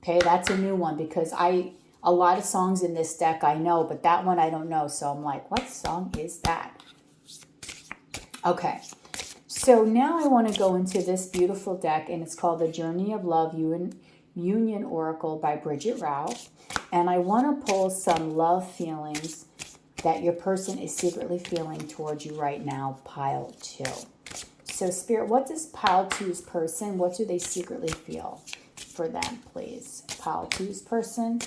Okay, that's a new one because a lot of songs in this deck I know, but that one I don't know. So I'm like, what song is that? Okay, so now I want to go into this beautiful deck, and it's called the Journey of Love Union Oracle by Bridgette. And I want to pull some love feelings that your person is secretly feeling towards you right now, pile 2. So Spirit, what does pile 2's person, what do they secretly feel for them, please? Pile 2's person,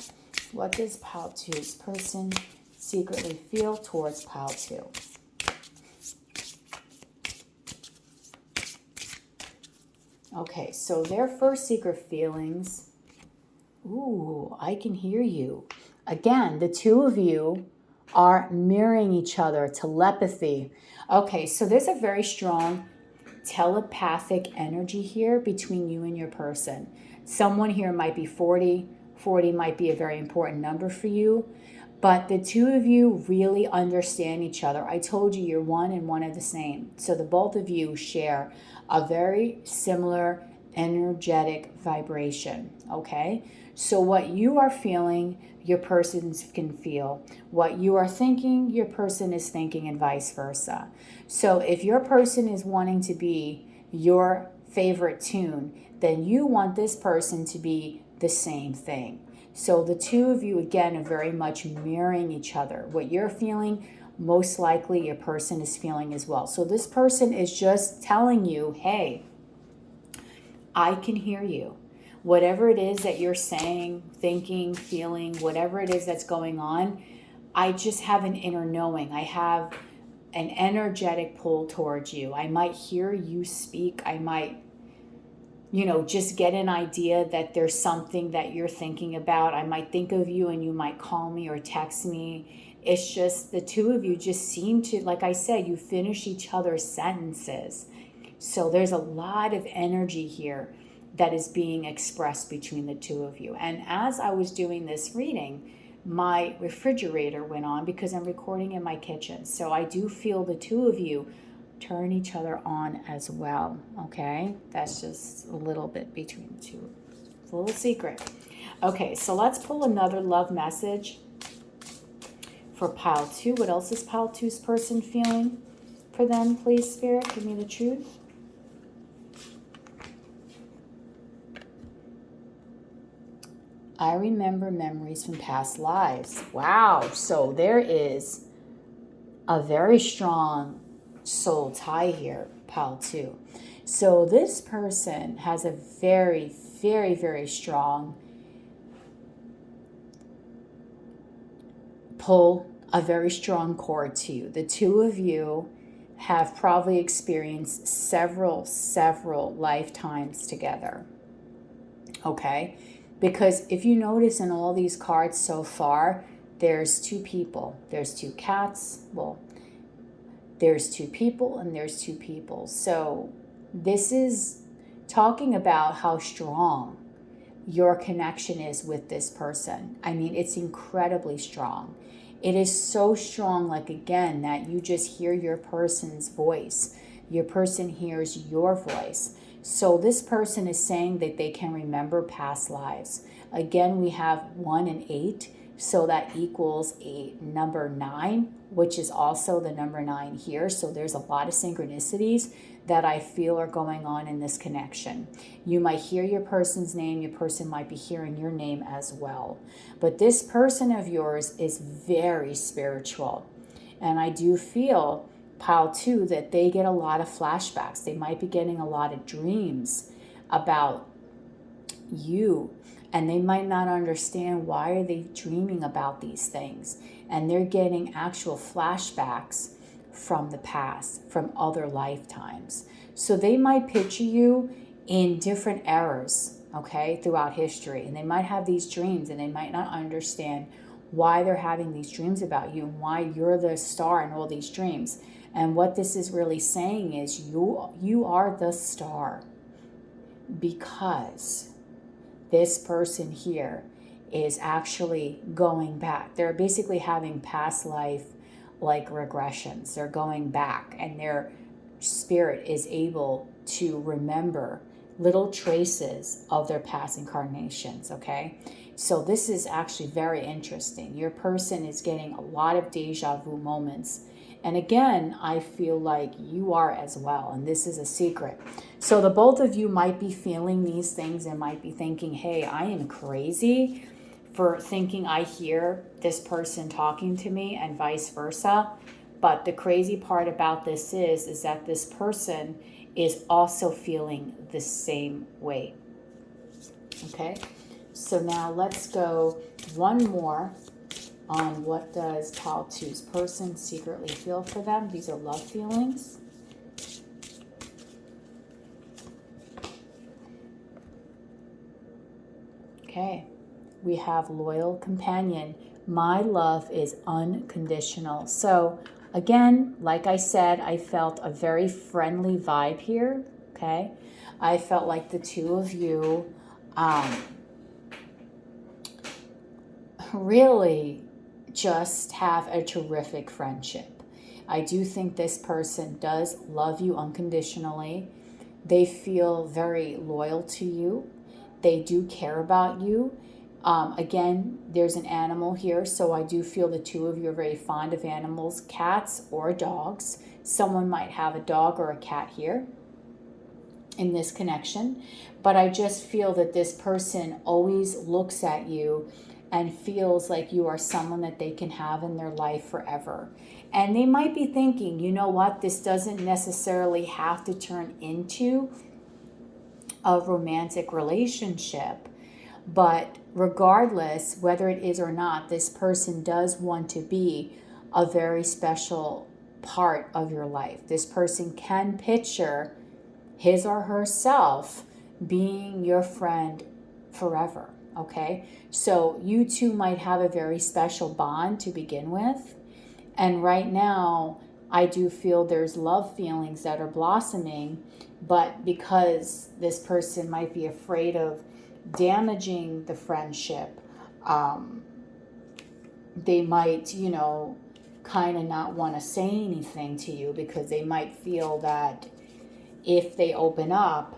what does pile 2's person secretly feel towards pile 2? Okay, so their first secret feelings, ooh, I can hear you. Again, the two of you are mirroring each other, telepathy. Okay, so there's a very strong telepathic energy here between you and your person. Someone here might be 40. 40 might be a very important number for you, but the two of you really understand each other. I told you you're one and one are the same. So the both of you share a very similar energetic vibration, okay? So what you are feeling, your person can feel. What you are thinking, your person is thinking, and vice versa. So if your person is wanting to be your favorite tune, then you want this person to be the same thing. So the two of you, again, are very much mirroring each other. What you're feeling, most likely your person is feeling as well. So this person is just telling you, hey, I can hear you. Whatever it is that you're saying, thinking, feeling, whatever it is that's going on, I just have an inner knowing. I have an energetic pull towards you. I might hear you speak. I might just get an idea that there's something that you're thinking about. I might think of you and you might call me or text me. It's just the two of you just seem to, like I said, you finish each other's sentences. So there's a lot of energy here that is being expressed between the two of you. And as I was doing this reading, my refrigerator went on because I'm recording in my kitchen. So I do feel the two of you turn each other on as well. Okay, that's just a little bit between the two. It's a little secret. Okay, so let's pull another love message for pile 2. What else is pile 2's person feeling for them, please, Spirit? Give me the truth. I remember memories from past lives. Wow, so there is a very strong soul tie here, pile 2. So this person has a very, very, very strong pull, a very strong cord to you. The two of you have probably experienced several lifetimes together. Okay? Because if you notice in all these cards so far, there's two people. There's two cats. Well, there's two people and there's two people. So this is talking about how strong your connection is with this person. I mean, it's incredibly strong. It is so strong, like again, that you just hear your person's voice. Your person hears your voice. So this person is saying that they can remember past lives. Again, we have 1 and 8. So that equals a number 9, which is also the number 9 here. So there's a lot of synchronicities that I feel are going on in this connection. You might hear your person's name. Your person might be hearing your name as well. But this person of yours is very spiritual. And I do feel, pile 2, that they get a lot of flashbacks. They might be getting a lot of dreams about you. And they might not understand why are they dreaming about these things. And they're getting actual flashbacks from the past, from other lifetimes. So they might picture you in different eras, okay, throughout history. And they might have these dreams and they might not understand why they're having these dreams about you and why you're the star in all these dreams. And what this is really saying is you are the star because this person here is actually going back. They're basically having past life like regressions. They're going back and their spirit is able to remember little traces of their past incarnations, okay? So this is actually very interesting. Your person is getting a lot of deja vu moments. And again, I feel like you are as well, and this is a secret. So the both of you might be feeling these things and might be thinking, hey, I am crazy for thinking I hear this person talking to me and vice versa. But the crazy part about this is that this person is also feeling the same way. Okay, so now let's go one more on what does pile 2's person secretly feel for them. These are love feelings. Okay, we have loyal companion. My love is unconditional. So again, like I said, I felt a very friendly vibe here. Okay, I felt like the two of you really just have a terrific friendship. I do think this person does love you unconditionally. They feel very loyal to you. They do care about you. Again, there's an animal here, so I do feel the two of you are very fond of animals, cats or dogs. Someone might have a dog or a cat here in this connection, but I just feel that this person always looks at you and feels like you are someone that they can have in their life forever. And they might be thinking, you know what, this doesn't necessarily have to turn into a romantic relationship, but regardless whether it is or not, this person does want to be a very special part of your life. This person can picture his or herself being your friend forever, okay? So you two might have a very special bond to begin with. And right now, I do feel there's love feelings that are blossoming, but because this person might be afraid of damaging the friendship, they might, kind of not want to say anything to you because they might feel that if they open up,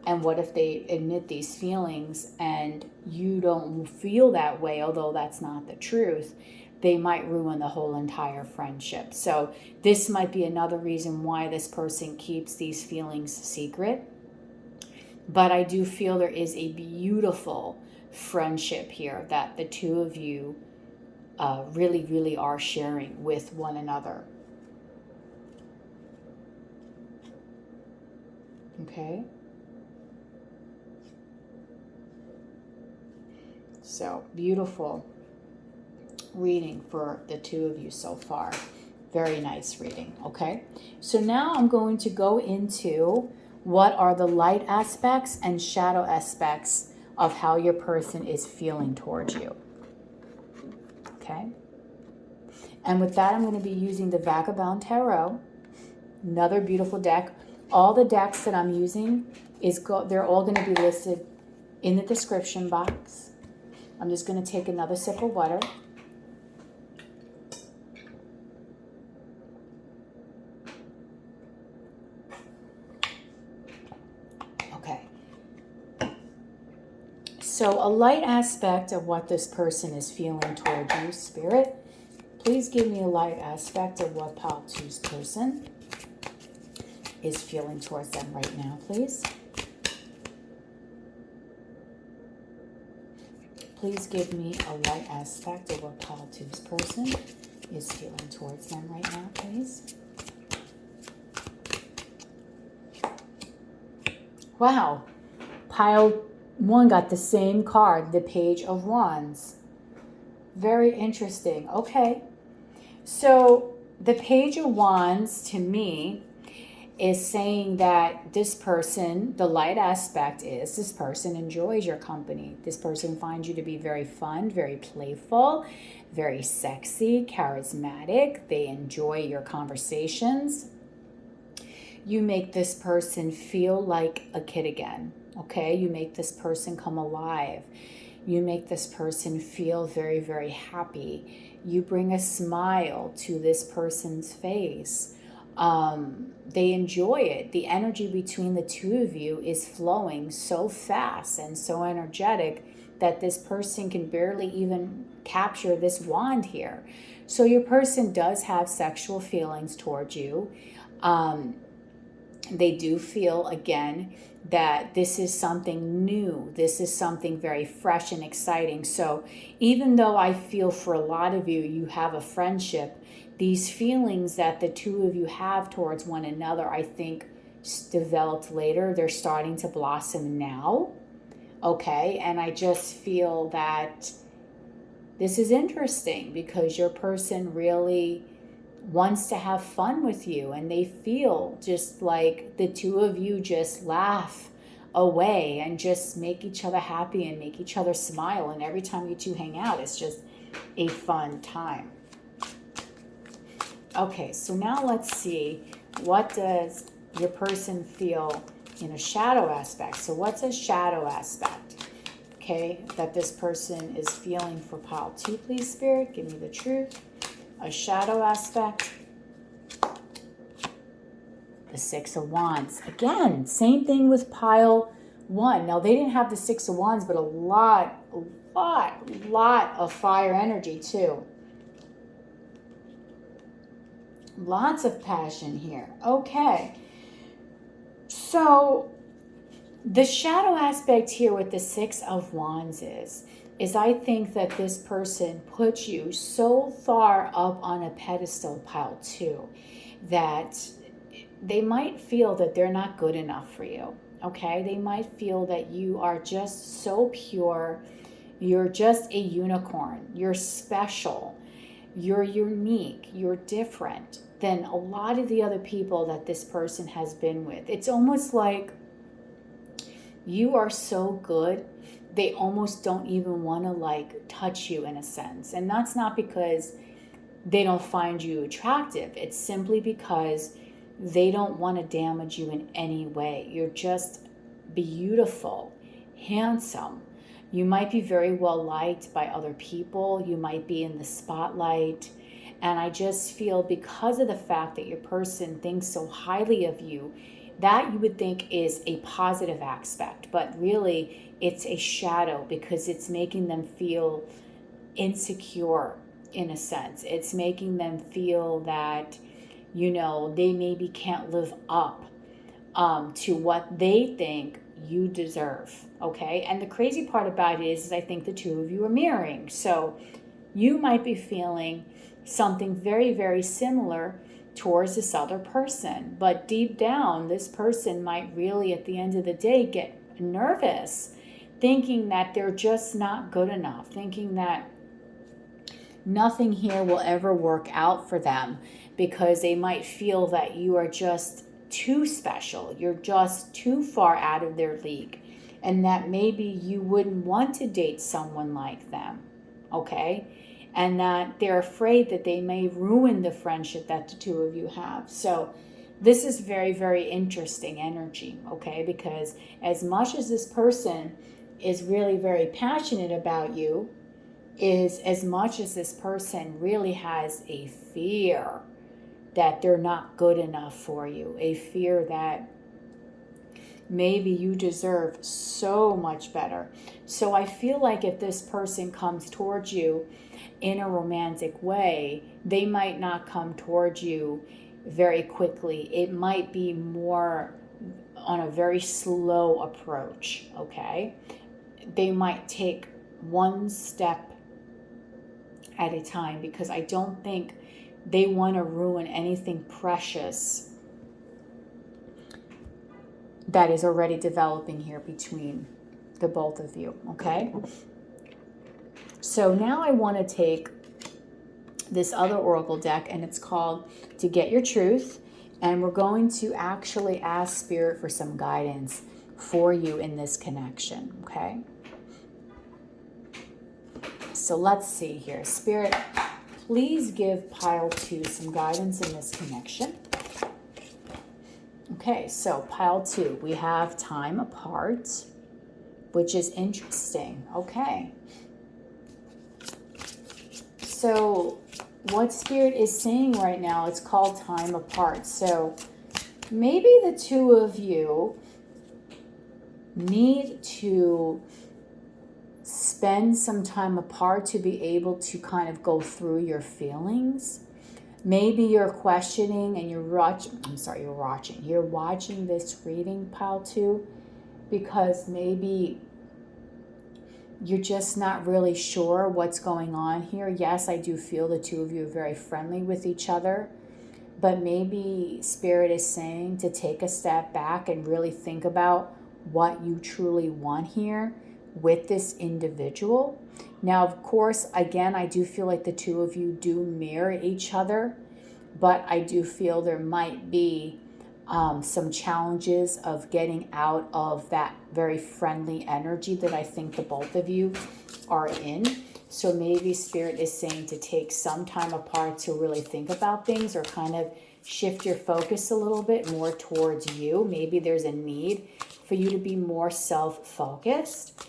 and what if they admit these feelings and you don't feel that way, although that's not the truth, they might ruin the whole entire friendship. So this might be another reason why this person keeps these feelings secret. But I do feel there is a beautiful friendship here that the two of you really, really are sharing with one another. Okay? So, beautiful reading for the two of you so far. Very nice reading, okay? So now I'm going to go into what are the light aspects and shadow aspects of how your person is feeling towards you. Okay? And with that, I'm going to be using the Vagabond Tarot, another beautiful deck. All the decks that I'm using, they're all going to be listed in the description box. I'm just going to take another sip of water. Okay. So a light aspect of what this person is feeling towards you, Spirit, please give me a light aspect of what Pile 2's person is feeling towards them right now, please. Please give me a light aspect of what Pile 2's person is feeling towards them right now, please. Wow. Pile 1 got the same card, the Page of Wands. Very interesting. Okay. So the Page of Wands, to me, is saying that this person, the light aspect is this person enjoys your company. This person finds you to be very fun, very playful, very sexy, charismatic. They enjoy your conversations. You make this person feel like a kid again, okay? You make this person come alive. You make this person feel very, very happy. You bring a smile to this person's face. They enjoy it. The energy between the two of you is flowing so fast and so energetic that this person can barely even capture this wand here. So your person does have sexual feelings towards you. They do feel, again, that this is something new. This is something very fresh and exciting. So even though I feel for a lot of you, you have a friendship, these feelings that the two of you have towards one another, I think, developed later. They're starting to blossom now. Okay, and I just feel that this is interesting because your person really wants to have fun with you, and they feel just like the two of you just laugh away and just make each other happy and make each other smile, and every time you two hang out, it's just a fun time. Okay, so now let's see, what does your person feel in a shadow aspect? So what's a shadow aspect, okay, that this person is feeling for Pile 2, please, Spirit? Give me the truth. A shadow aspect. The Six of Wands. Again, same thing with Pile 1. Now, they didn't have the Six of Wands, but a lot of fire energy, too. Lots of passion here. Okay. So the shadow aspect here with the Six of Wands is I think that this person puts you so far up on a pedestal, Pile 2, that they might feel that they're not good enough for you. Okay? They might feel that you are just so pure. You're just a unicorn. You're special. You're unique. You're different than a lot of the other people that this person has been with. It's almost like You are so good, they almost don't even want to like touch you in a sense. And that's not because they don't find you attractive. It's simply because they don't want to damage you in any way. You're just beautiful, handsome. You might be very well liked by other people. You might be in the spotlight. And I just feel because of the fact that your person thinks so highly of you, that you would think is a positive aspect, but really it's a shadow because it's making them feel insecure in a sense. It's making them feel that, they maybe can't live up to what they think you deserve. Okay. And the crazy part about it is I think the two of you are mirroring. So you might be feeling something very, very similar towards this other person. But deep down, this person might really, at the end of the day, get nervous, thinking that they're just not good enough, thinking that nothing here will ever work out for them because they might feel that you are just too special. You're just too far out of their league, and that maybe you wouldn't want to date someone like them. Okay? And that they're afraid that they may ruin the friendship that the two of you have. So this is very, very interesting energy, okay? Because as much as this person is really very passionate about you, is as much as this person really has a fear that they're not good enough for you, a fear that maybe you deserve so much better. So I feel like if this person comes towards you in a romantic way, they might not come towards you very quickly. It might be more on a very slow approach, okay? They might take one step at a time because I don't think they want to ruin anything precious that is already developing here between the both of you, okay? So now I want to take this other oracle deck, and it's called To Get Your Truth, and we're going to actually ask Spirit for some guidance for you in this connection, okay? So let's see here. Spirit, please give pile 2 some guidance in this connection. Okay, so pile 2, we have time apart, which is interesting. Okay. So what Spirit is saying right now, it's called time apart. So maybe the two of you need to spend some time apart to be able to kind of go through your feelings. Maybe you're questioning and you're watching this reading, pile 2, because maybe you're just not really sure what's going on here. Yes, I do feel the two of you are very friendly with each other, but maybe Spirit is saying to take a step back and really think about what you truly want here with this individual. Now, of course, again, I do feel like the two of you do mirror each other, but I do feel there might be some challenges of getting out of that very friendly energy that I think the both of you are in. So maybe Spirit is saying to take some time apart to really think about things or kind of shift your focus a little bit more towards you. Maybe there's a need for you to be more self-focused.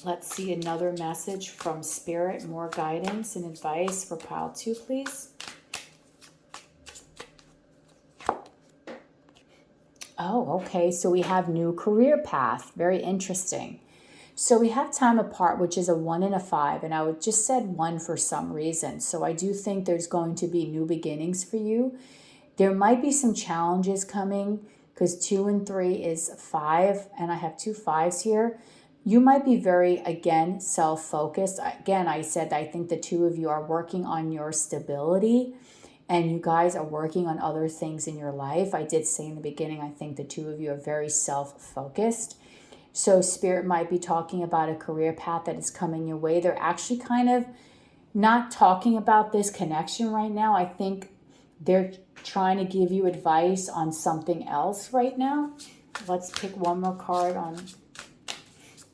Let's see another message from Spirit, more guidance and advice for pile 2, please. Oh, okay, so we have new career path. Very interesting. So we have time apart, which is a 1 and a 5, and I would just said 1 for some reason. So I do think there's going to be new beginnings for you. There might be some challenges coming because 2 and 3 is 5, and I have 2 5s here. You might be very, again, self-focused. Again, I said I think the two of you are working on your stability and you guys are working on other things in your life. I did say in the beginning, I think the two of you are very self-focused. So Spirit might be talking about a career path that is coming your way. They're actually kind of not talking about this connection right now. I think they're trying to give you advice on something else right now. Let's pick one more card on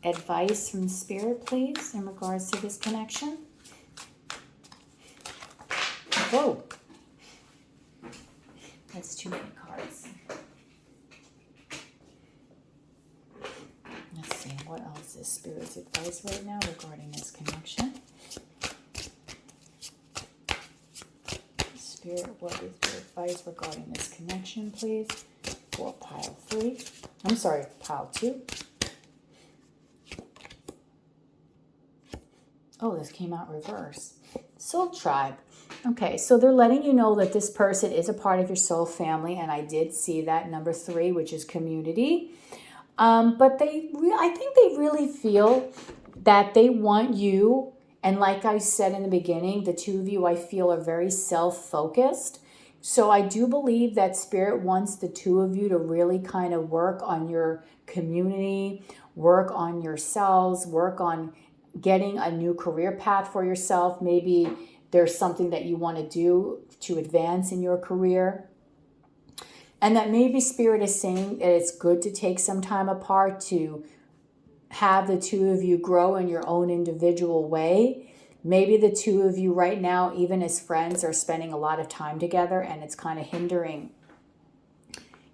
advice from Spirit, please, in regards to this connection. Whoa. That's too many cards. Let's see, what else is Spirit's advice right now regarding this connection? Spirit, what is your advice regarding this connection, please? For pile 3. I'm sorry, pile 2. Oh, this came out reverse. Soul Tribe. Okay, so they're letting you know that this person is a part of your soul family, and I did see that number 3, which is community. But I think they really feel that they want you, and like I said in the beginning, the two of you I feel are very self-focused. So I do believe that Spirit wants the two of you to really kind of work on your community, work on yourselves, work on getting a new career path for yourself. Maybe there's something that you want to do to advance in your career. And that maybe Spirit is saying that it's good to take some time apart to have the two of you grow in your own individual way. Maybe the two of you right now, even as friends, are spending a lot of time together and it's kind of hindering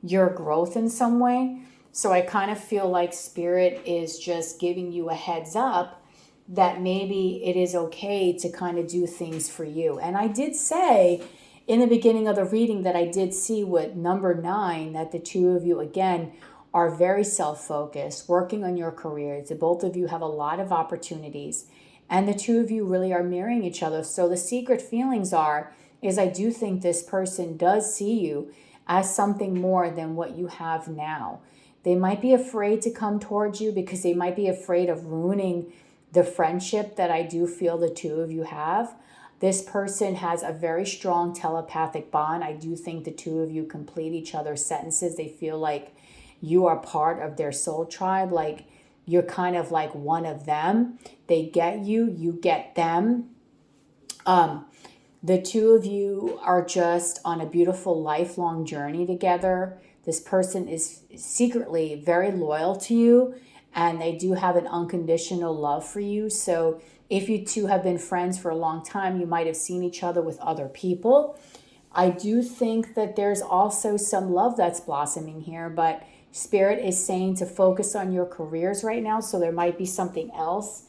your growth in some way. So I kind of feel like Spirit is just giving you a heads up that maybe it is okay to kind of do things for you. And I did say in the beginning of the reading that I did see with number 9 that the two of you, again, are very self-focused, working on your careers. The both of you have a lot of opportunities, and the two of you really are mirroring each other. So the secret feelings is I do think this person does see you as something more than what you have now. They might be afraid to come towards you because they might be afraid of ruining the friendship that I do feel the two of you have. This person has a very strong telepathic bond. I do think the two of you complete each other's sentences. They feel like you are part of their soul tribe, like you're kind of like one of them. They get you, you get them. The two of you are just on a beautiful lifelong journey together. This person is secretly very loyal to you, and they do have an unconditional love for you. So if you two have been friends for a long time, you might have seen each other with other people. I do think that there's also some love that's blossoming here, but Spirit is saying to focus on your careers right now. So there might be something else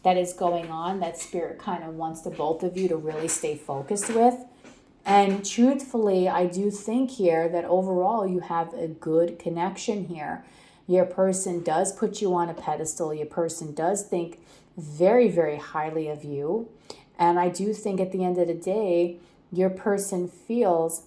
that is going on that Spirit kind of wants the both of you to really stay focused with. And truthfully, I do think here that overall you have a good connection here. Your person does put you on a pedestal. Your person does think very, very highly of you. And I do think at the end of the day, your person feels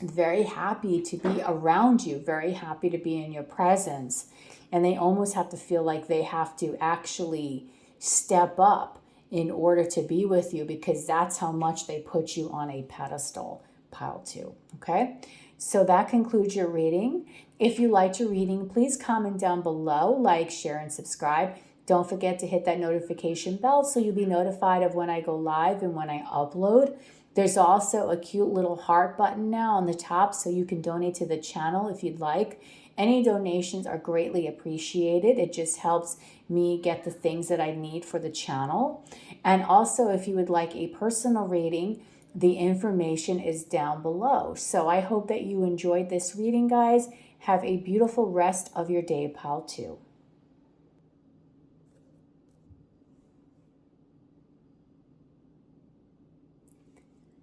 very happy to be around you, very happy to be in your presence. And they almost have to feel like they have to actually step up in order to be with you because that's how much they put you on a pedestal, pile 2. Okay? So that concludes your reading. If you liked your reading, please comment down below, like, share, and subscribe. Don't forget to hit that notification bell so you'll be notified of when I go live and when I upload. There's also a cute little heart button now on the top so you can donate to the channel if you'd like. Any donations are greatly appreciated. It just helps me get the things that I need for the channel. And also, if you would like a personal reading, the information is down below. So I hope that you enjoyed this reading, guys. Have a beautiful rest of your day, pile 2.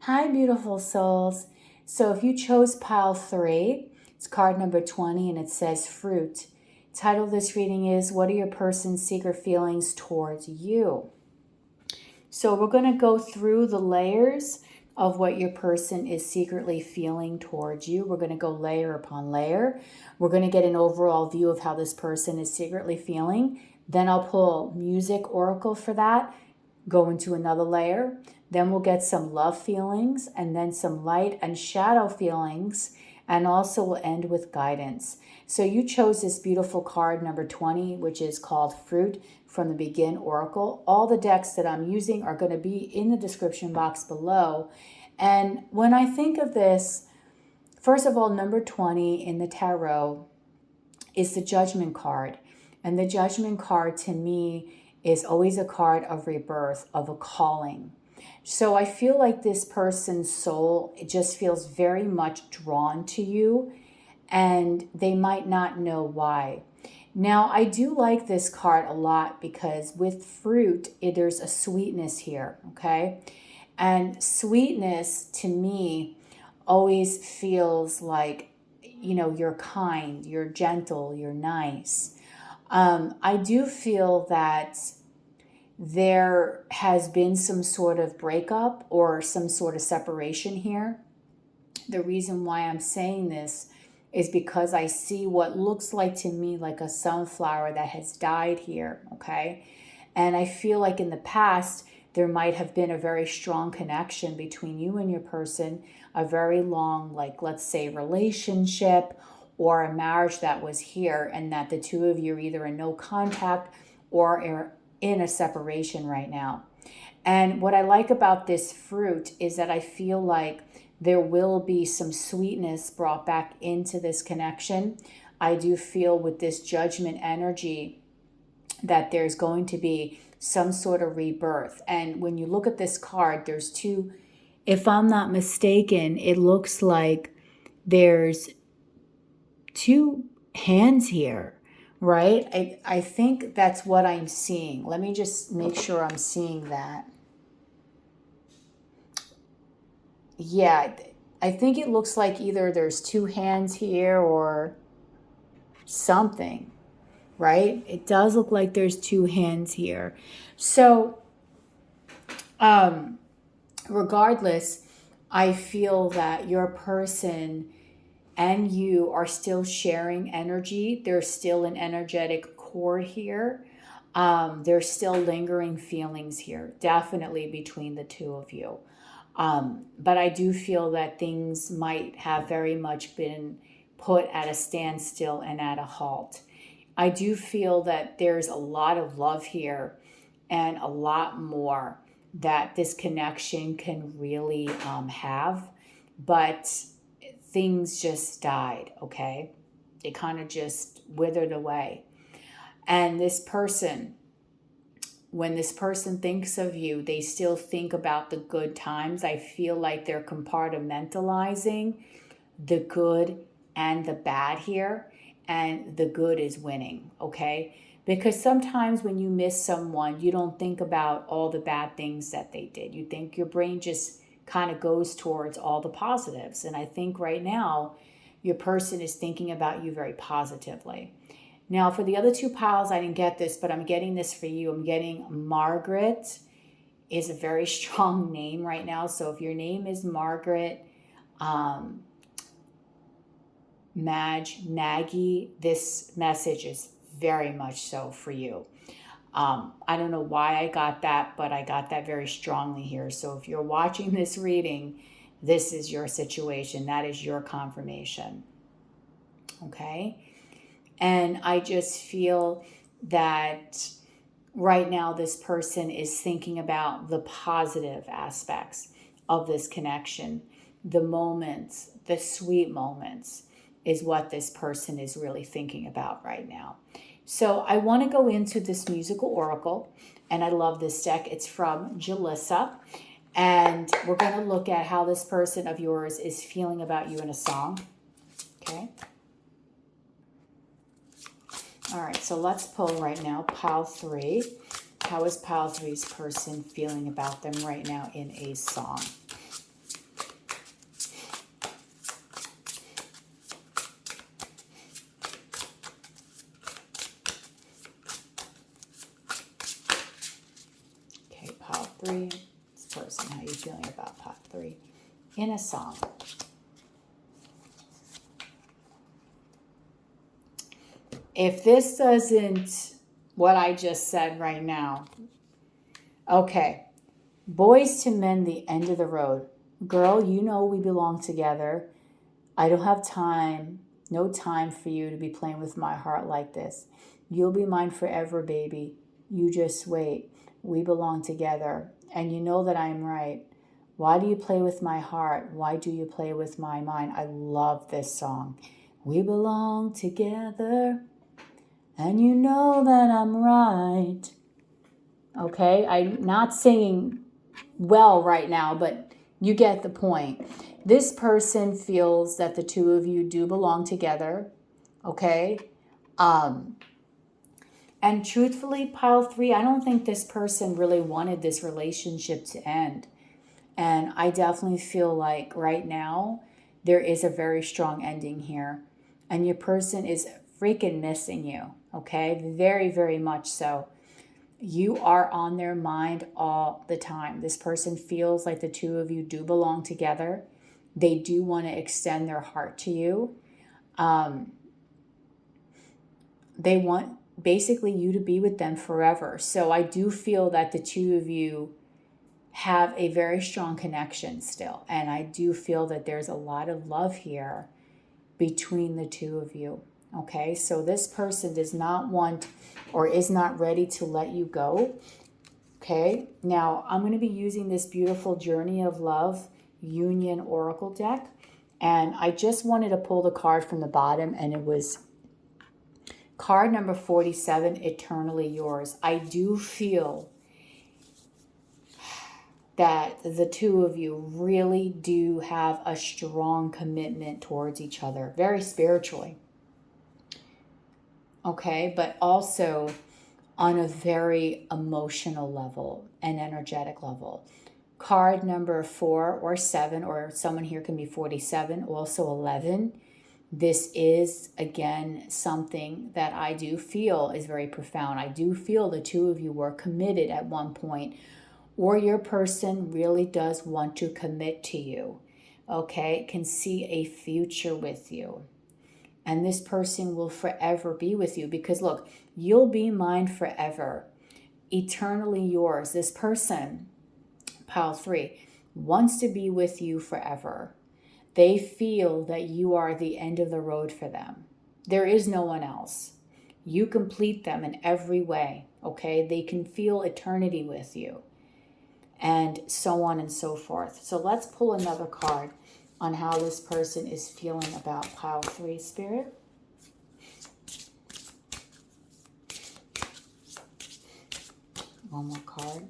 Hi, beautiful souls. So if you chose pile 3, it's card number 20 and it says fruit. Title of this reading is, what are your person's secret feelings towards you? So we're going to go through the layers of what your person is secretly feeling towards you. We're going to go layer upon layer. We're going to get an overall view of how this person is secretly feeling. Then I'll pull music oracle for that, go into another layer. Then we'll get some love feelings and then some light and shadow feelings. And also we'll end with guidance. So you chose this beautiful card number 20, which is called Fruit from the Begin Oracle. All the decks that I'm using are going to be in the description box below. And when I think of this, first of all, number 20 in the tarot is the Judgment card. And the Judgment card to me is always a card of rebirth, of a calling. So I feel like this person's soul just feels very much drawn to you, and they might not know why. Now, I do like this card a lot because with fruit, there's a sweetness here, okay? And sweetness to me always feels like, you're kind, you're gentle, you're nice. I do feel that there has been some sort of breakup or some sort of separation here. The reason why I'm saying this is because I see what looks like to me like a sunflower that has died here, okay? And I feel like in the past, there might have been a very strong connection between you and your person, a very long, like, let's say, relationship or a marriage that was here, and that the two of you are either in no contact or are in a separation right now. And what I like about this fruit is that I feel like there will be some sweetness brought back into this connection. I do feel with this Judgment energy that there's going to be some sort of rebirth. And when you look at this card, there's two, if I'm not mistaken, it looks like there's two hands here, right? I think that's what I'm seeing. Let me just make sure I'm seeing that. Yeah, I think it looks like either there's two hands here or something, right? It does look like there's two hands here. So, regardless, I feel that your person and you are still sharing energy. There's still an energetic cord here. There's still lingering feelings here, definitely between the two of you. But I do feel that things might have very much been put at a standstill and at a halt. I do feel that there's a lot of love here and a lot more that this connection can really have, but things just died, okay? It kind of just withered away. And this person, when this person thinks of you, they still think about the good times. I feel like they're compartmentalizing the good and the bad here, and the good is winning, okay? Because sometimes when you miss someone, you don't think about all the bad things that they did. You think your brain just kind of goes towards all the positives. And I think right now, your person is thinking about you very positively. Now, for the other two piles, I didn't get this, but I'm getting this for you. I'm getting Margaret is a very strong name right now. So if your name is Margaret, Madge, Nagy, this message is very much so for you. I don't know why I got that, but I got that very strongly here. So if you're watching this reading, this is your situation. That is your confirmation. Okay? And I just feel that right now this person is thinking about the positive aspects of this connection. The moments, the sweet moments is what this person is really thinking about right now. So I want to go into this musical oracle, and I love this deck. It's from Jalissa, and we're going to look at how this person of yours is feeling about you in a song. Okay. All right, so let's pull right now pile 3. How is pile 3's person feeling about them right now in a song? Okay, pile 3. This person, how are you feeling about pile 3 in a song? If this doesn't, what I just said right now, okay, Boys to Men, the end of the road. Girl, you know we belong together. I don't have time, no time for you to be playing with my heart like this. You'll be mine forever, baby. You just wait. We belong together. And you know that I'm right. Why do you play with my heart? Why do you play with my mind? I love this song. We belong together, and you know that I'm right. Okay, I'm not singing well right now, but you get the point. This person feels that the two of you do belong together. Okay. And truthfully, pile 3, I don't think this person really wanted this relationship to end. And I definitely feel like right now there is a very strong ending here. And your person is freaking missing you. Okay. Very, very much so. You are on their mind all the time. This person feels like the two of you do belong together. They do want to extend their heart to you. They want basically you to be with them forever. So I do feel that the two of you have a very strong connection still. And I do feel that there's a lot of love here between the two of you. Okay, so this person does not want or is not ready to let you go. Okay, now I'm going to be using this beautiful Journey of Love Union Oracle deck. And I just wanted to pull the card from the bottom, and it was card number 47, Eternally Yours. I do feel that the two of you really do have a strong commitment towards each other, very spiritually. Okay, but also on a very emotional level and energetic level. Card number 4 or 7, or someone here can be 47, also 11. This is, again, something that I do feel is very profound. I do feel the two of you were committed at one point, or your person really does want to commit to you, okay? Can see a future with you. And this person will forever be with you because, look, you'll be mine forever, eternally yours. This person, pile 3, wants to be with you forever. They feel that you are the end of the road for them. There is no one else. You complete them in every way, okay? They can feel eternity with you, and so on and so forth. So let's pull another card on how this person is feeling about pile 3, Spirit. One more card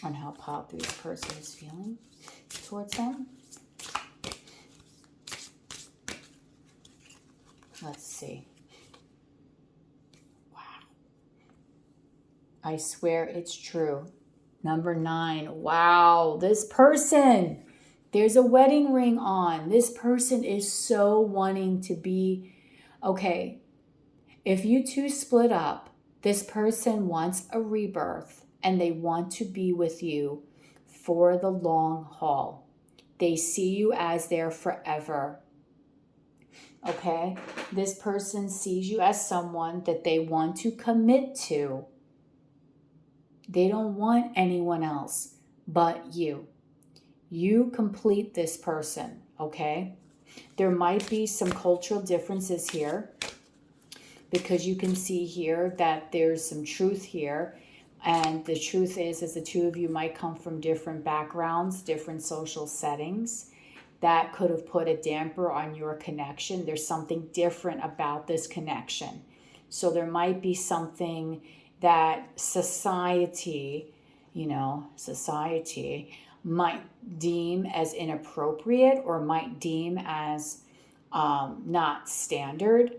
on how pile 3's person is feeling towards them. Let's see. Wow. I swear it's true. Number 9. Wow. This person, there's a wedding ring on. This person is so wanting to be, okay, if you two split up, this person wants a rebirth and they want to be with you for the long haul. They see you as their forever. Okay? This person sees you as someone that they want to commit to. They don't want anyone else but you. You complete this person, okay? There might be some cultural differences here because you can see here that there's some truth here. And the truth is the two of you might come from different backgrounds, different social settings. That could have put a damper on your connection. There's something different about this connection. So there might be something that society might deem as inappropriate or might deem as not standard.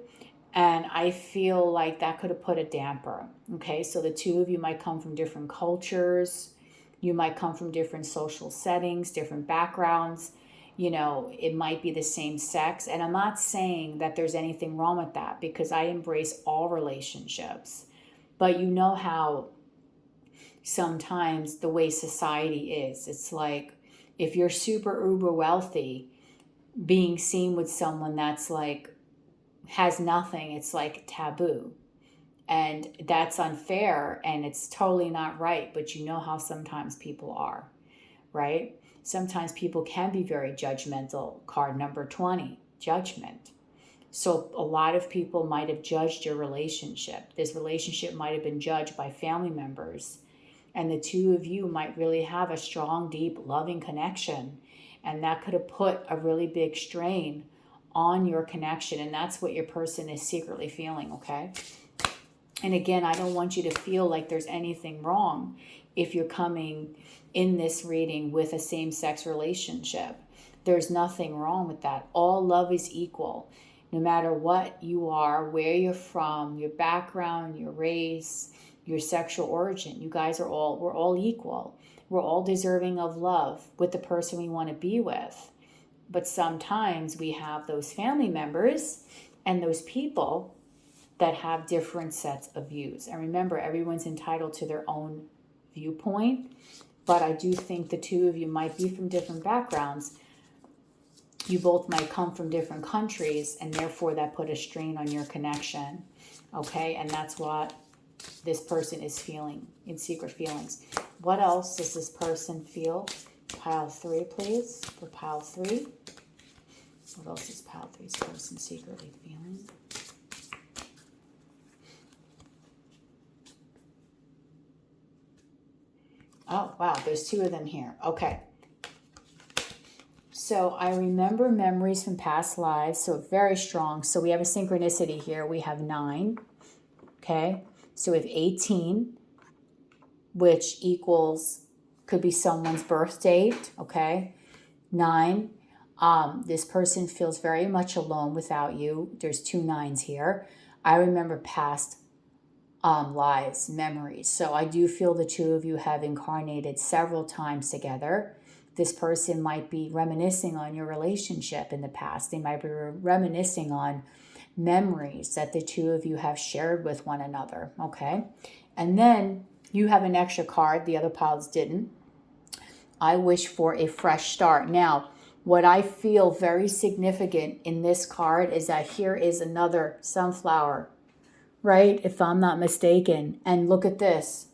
And I feel like that could have put a damper. Okay, so the two of you might come from different cultures. You might come from different social settings, different backgrounds. It might be the same sex. And I'm not saying that there's anything wrong with that because I embrace all relationships. But you know how sometimes the way society is, it's like if you're super uber wealthy, being seen with someone that's like has nothing, it's like taboo. And that's unfair and it's totally not right. But you know how sometimes people are, right? Sometimes people can be very judgmental. Card number 20, judgment. So a lot of people might have judged your relationship. This relationship might have been judged by family members. And the two of you might really have a strong, deep, loving connection. And that could have put a really big strain on your connection. And that's what your person is secretly feeling, okay? And again, I don't want you to feel like there's anything wrong if you're coming in this reading with a same-sex relationship. There's nothing wrong with that. All love is equal. No matter what you are, where you're from, your background, your race, your sexual origin, we're all equal. We're all deserving of love with the person we want to be with. But sometimes we have those family members and those people that have different sets of views. And remember, everyone's entitled to their own viewpoint, but I do think the two of you might be from different backgrounds. You both might come from different countries, and therefore that put a strain on your connection, okay? And that's what this person is feeling, in secret feelings. What else does this person feel? Pile 3, please, for pile 3. What else is pile 3's person secretly feeling? Oh, wow, there's 2 of them here. Okay. So I remember memories from past lives, so very strong. So we have a synchronicity here. We have 9, okay? So we have 18, which equals, could be someone's birth date, okay? 9, this person feels very much alone without you. There's 2 9s here. I remember past lives, memories. So I do feel the two of you have incarnated several times together. This person might be reminiscing on your relationship in the past. They might be reminiscing on memories that the two of you have shared with one another, okay? And then you have an extra card. The other piles didn't. I wish for a fresh start. Now, what I feel very significant in this card is that here is another sunflower, right? If I'm not mistaken. And look at this.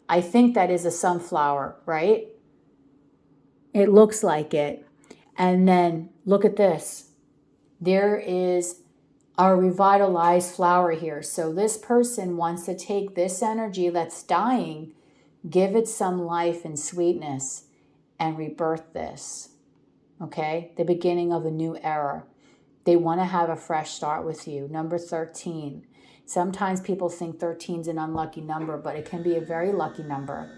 I think that is a sunflower, right? It looks like it. And then look at this. There is a revitalized flower here. So this person wants to take this energy that's dying, give it some life and sweetness, and rebirth this. Okay? The beginning of a new era. They want to have a fresh start with you. Number 13. Sometimes people think 13 is an unlucky number, but it can be a very lucky number.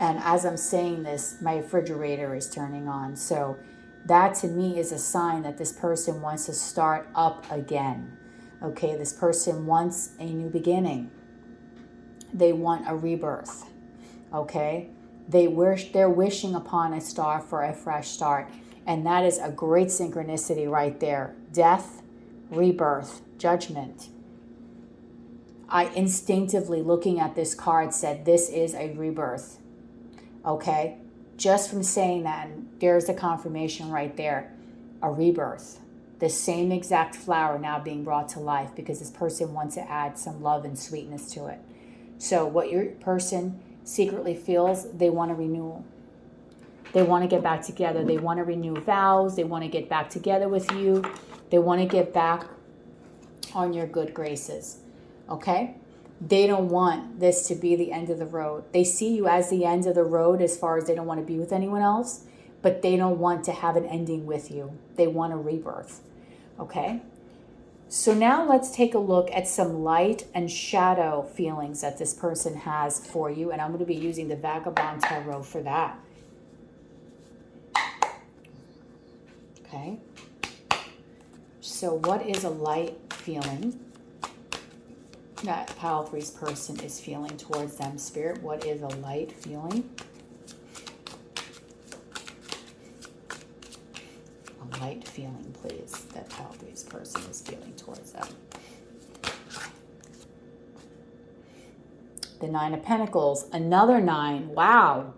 And as I'm saying this, my refrigerator is turning on. So that to me is a sign that this person wants to start up again. Okay, this person wants a new beginning. They want a rebirth. Okay, they're wishing upon a star for a fresh start. And that is a great synchronicity right there. Death, rebirth, judgment. I instinctively, looking at this card, said this is a rebirth. Okay? Just from saying that, and there's the confirmation right there. A rebirth. The same exact flower now being brought to life because this person wants to add some love and sweetness to it. So what your person secretly feels, they want a renewal. They want to get back together. They want to renew vows. They want to get back together with you. They want to get back on your good graces. Okay? They don't want this to be the end of the road. They see you as the end of the road as far as they don't want to be with anyone else, but they don't want to have an ending with you. They want a rebirth. Okay? So now let's take a look at some light and shadow feelings that this person has for you. And I'm going to be using the Vagabond Tarot for that. Okay? So what is a light feeling that pile 3's person is feeling towards them? Spirit, what is a light feeling? A light feeling, please, that pile 3's person is feeling towards them. The 9 of Pentacles, another 9. Wow.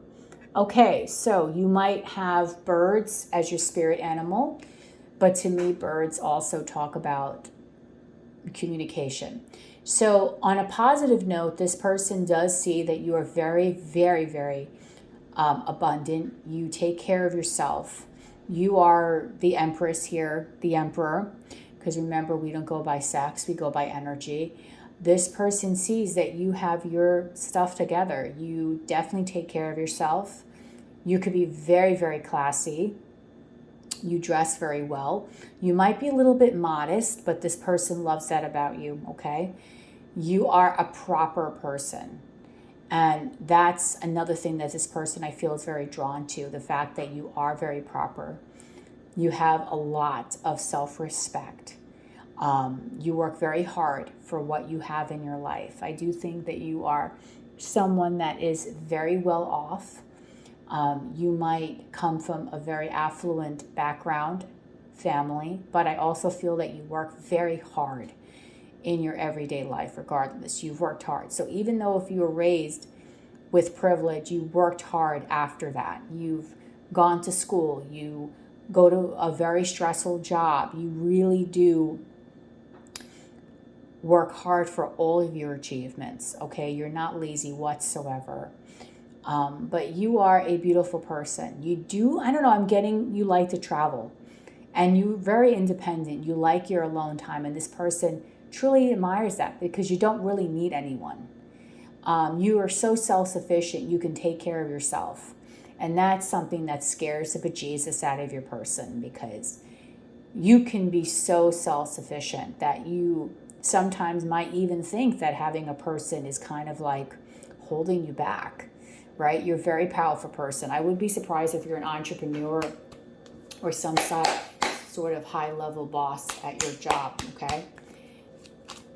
Okay, so you might have birds as your spirit animal, but to me, birds also talk about communication. So on a positive note, this person does see that you are very, very, very abundant. You take care of yourself. You are the Empress here, the Emperor, because remember, we don't go by sex, we go by energy. This person sees that you have your stuff together. You definitely take care of yourself. You could be very, very classy. You dress very well. You might be a little bit modest, but this person loves that about you, okay? You are a proper person. And that's another thing that this person I feel is very drawn to, the fact that you are very proper. You have a lot of self-respect. You work very hard for what you have in your life. I do think that you are someone that is very well off. You might come from a very affluent background, family, but I also feel that you work very hard in your everyday life regardless. You've worked hard. So even though if you were raised with privilege, you worked hard after that. You've gone to school. You go to a very stressful job. You really do work hard for all of your achievements, okay? You're not lazy whatsoever. But you are a beautiful person. You do, I don't know, I'm getting, you like to travel. And you're very independent. You like your alone time. And this person truly admires that because you don't really need anyone. You are so self-sufficient, you can take care of yourself. And that's something that scares the bejesus out of your person because you can be so self-sufficient that you sometimes might even think that having a person is kind of like holding you back, right? You're a very powerful person. I would be surprised if you're an entrepreneur or some sort of high-level boss at your job, okay?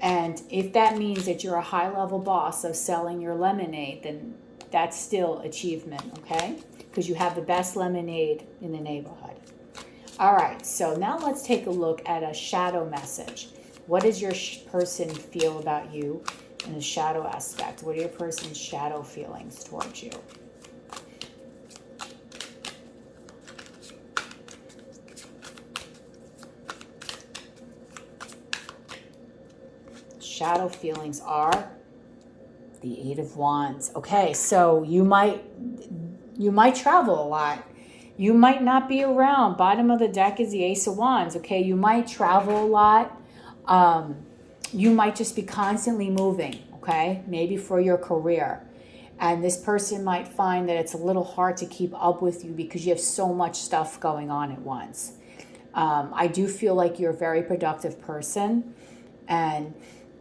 And if that means that you're a high-level boss of selling your lemonade, then that's still achievement, okay? Because you have the best lemonade in the neighborhood. All right, so now let's take a look at a shadow message. What does your person feel about you in the shadow aspect? What are your person's shadow feelings towards you? Shadow feelings are the Eight of Wands. Okay, so you might travel a lot. You might not be around. Bottom of the deck is the Ace of Wands. Okay, you might travel a lot. You might just be constantly moving, okay? Maybe for your career. And this person might find that it's a little hard to keep up with you because you have so much stuff going on at once. I do feel like you're a very productive person and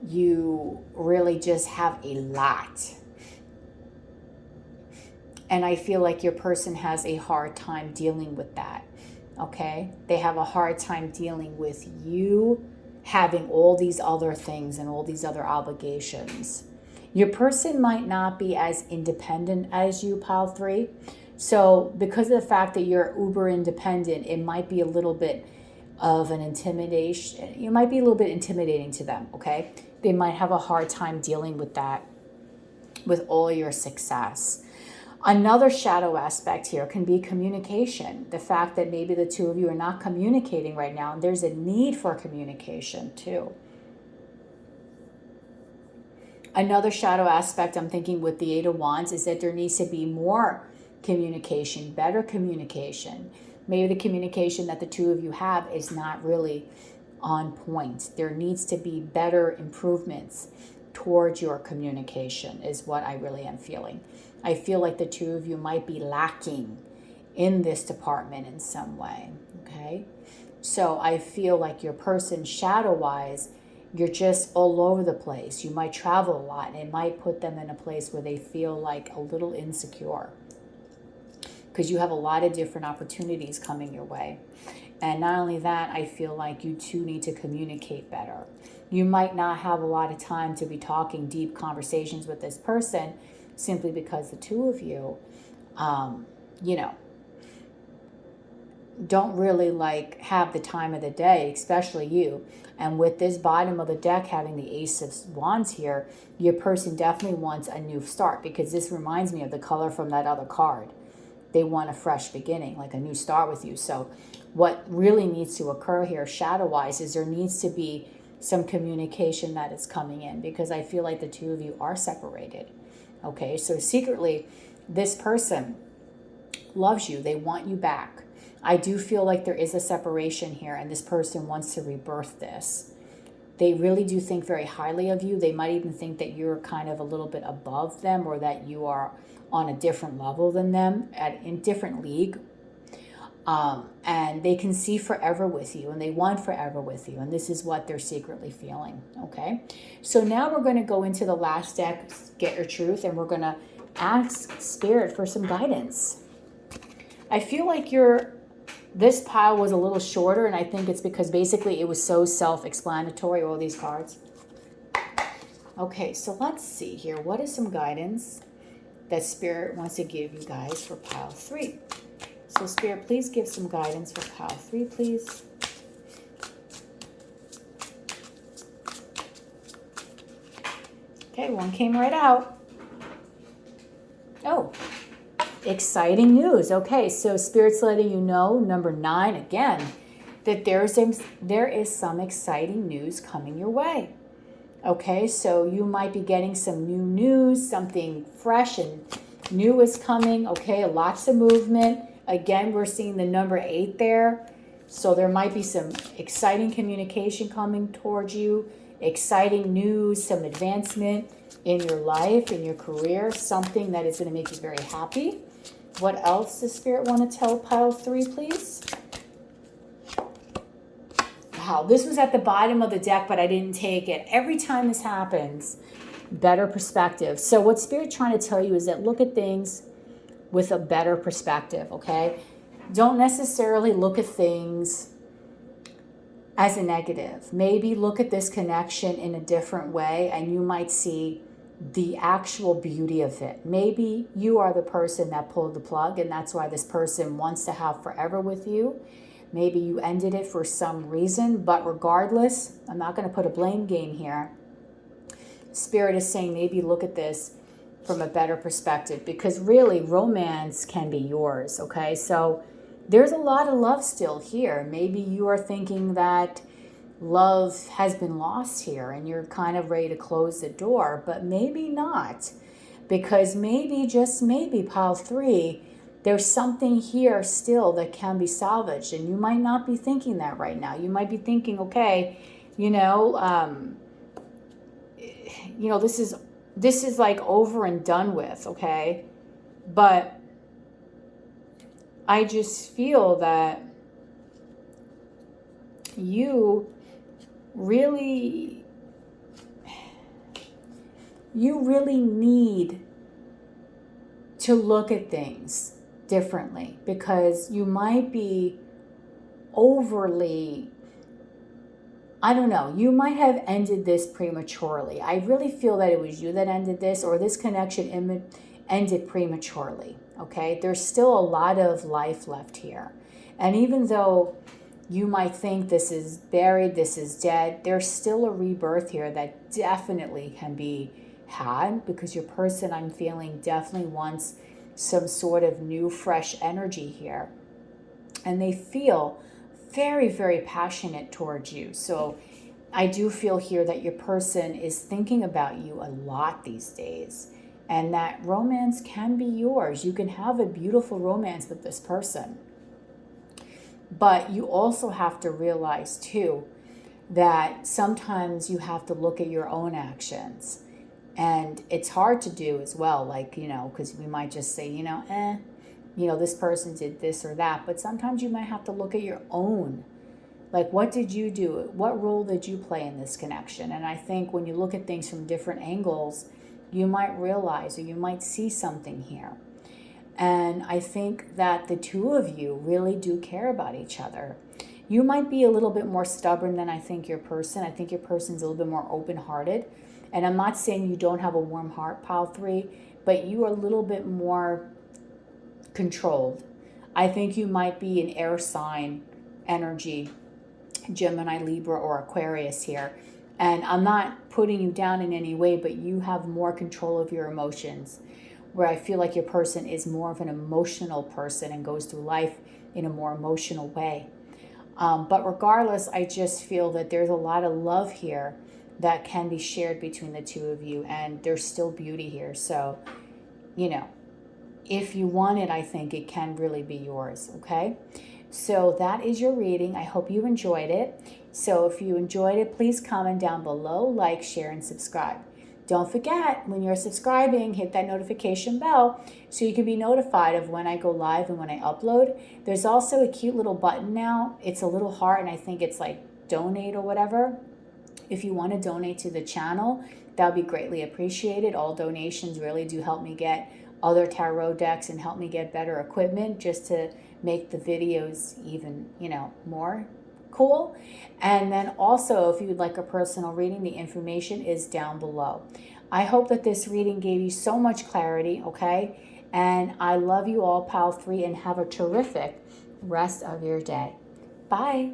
you really just have a lot. And I feel like your person has a hard time dealing with that, okay? They have a hard time dealing with you having all these other things and all these other obligations. Your person might not be as independent as you, pile 3. So because of the fact that you're uber independent, it might be a little bit of an intimidation. You might be a little bit intimidating to them, okay? They might have a hard time dealing with that, with all your success. Another shadow aspect here can be communication. The fact that maybe the two of you are not communicating right now, and there's a need for communication too. Another shadow aspect I'm thinking with the Eight of Wands is that there needs to be more communication, better communication. Maybe the communication that the two of you have is not really on point. There needs to be better improvements towards your communication is what I really am feeling. I feel like the two of you might be lacking in this department in some way, okay? So I feel like your person shadow-wise, you're just all over the place. You might travel a lot, and it might put them in a place where they feel like a little insecure because you have a lot of different opportunities coming your way. And not only that, I feel like you two need to communicate better. You might not have a lot of time to be talking deep conversations with this person simply because the two of you, don't really like have the time of the day, especially you. And with this bottom of the deck having the Ace of Wands here, your person definitely wants a new start because this reminds me of the color from that other card. They want a fresh beginning, like a new start with you. So what really needs to occur here shadow-wise is there needs to be some communication that is coming in because I feel like the two of you are separated. Okay, so secretly, this person loves you. They want you back. I do feel like there is a separation here and this person wants to rebirth this. They really do think very highly of you. They might even think that you're kind of a little bit above them, or that you are on a different level than them, in different league. And they can see forever with you, and they want forever with you. And this is what they're secretly feeling. Okay. So now we're going to go into the last deck, Get Your Truth, and we're going to ask Spirit for some guidance. I feel like this pile was a little shorter, and I think it's because basically it was so self-explanatory, all these cards. Okay, so let's see here. What is some guidance that Spirit wants to give you guys for pile 3? So Spirit, please give some guidance for pile 3, please. Okay, one came right out. Oh, exciting news. Okay, so Spirit's letting you know, number 9 again, that there is some exciting news coming your way. Okay, so you might be getting some new news, something fresh and new is coming. Okay, lots of movement. Again, we're seeing the number 8 there. So there might be some exciting communication coming towards you, exciting news, some advancement in your life, in your career, something that is going to make you very happy. What else does Spirit want to tell pile 3, please? Wow, this was at the bottom of the deck, but I didn't take it. Every time this happens, better perspective. So what Spirit's trying to tell you is that look at things with a better perspective, okay? Don't necessarily look at things as a negative. Maybe look at this connection in a different way, and you might see the actual beauty of it. Maybe you are the person that pulled the plug, and that's why this person wants to have forever with you. Maybe you ended it for some reason, but regardless, I'm not going to put a blame game here. Spirit is saying maybe look at this from a better perspective, because really romance can be yours, okay? So there's a lot of love still here. Maybe you are thinking that love has been lost here and you're kind of ready to close the door, but maybe not, because maybe, just maybe, pile 3, there's something here still that can be salvaged, and you might not be thinking that right now. You might be thinking, okay, this is like over and done with, okay? But I just feel that you really need to look at things differently, because you might be overly, I don't know, you might have ended this prematurely. I really feel that it was you that ended this, or this connection ended prematurely, okay? There's still a lot of life left here. And even though you might think this is buried, this is dead, there's still a rebirth here that definitely can be had, because your person, I'm feeling, definitely wants some sort of new, fresh energy here. And they feel very, very passionate towards you. So I do feel here that your person is thinking about you a lot these days, and that romance can be yours. You can have a beautiful romance with this person. But you also have to realize too that sometimes you have to look at your own actions. And it's hard to do as well, like, because we might just say, this person did this or that. But sometimes you might have to look at your own. Like, what did you do? What role did you play in this connection? And I think when you look at things from different angles, you might realize, or you might see something here. And I think that the two of you really do care about each other. You might be a little bit more stubborn than I think your person. I think your person's a little bit more open-hearted. And I'm not saying you don't have a warm heart, pile 3, but you are a little bit more controlled. I think you might be an air sign energy, Gemini, Libra, or Aquarius here. And I'm not putting you down in any way, but you have more control of your emotions, where I feel like your person is more of an emotional person and goes through life in a more emotional way. But regardless, I just feel that there's a lot of love here that can be shared between the two of you, and there's still beauty here. So, if you want it, I think it can really be yours, okay? So that is your reading. I hope you enjoyed it. So if you enjoyed it, please comment down below, like, share, and subscribe. Don't forget, when you're subscribing, hit that notification bell so you can be notified of when I go live and when I upload. There's also a cute little button now. It's a little heart, and I think it's like donate or whatever. If you want to donate to the channel, that would be greatly appreciated. All donations really do help me get other tarot decks and help me get better equipment just to make the videos even, more cool. And then also, if you would like a personal reading, the information is down below. I hope that this reading gave you so much clarity, okay? And I love you all, Pile 3, and have a terrific rest of your day. Bye.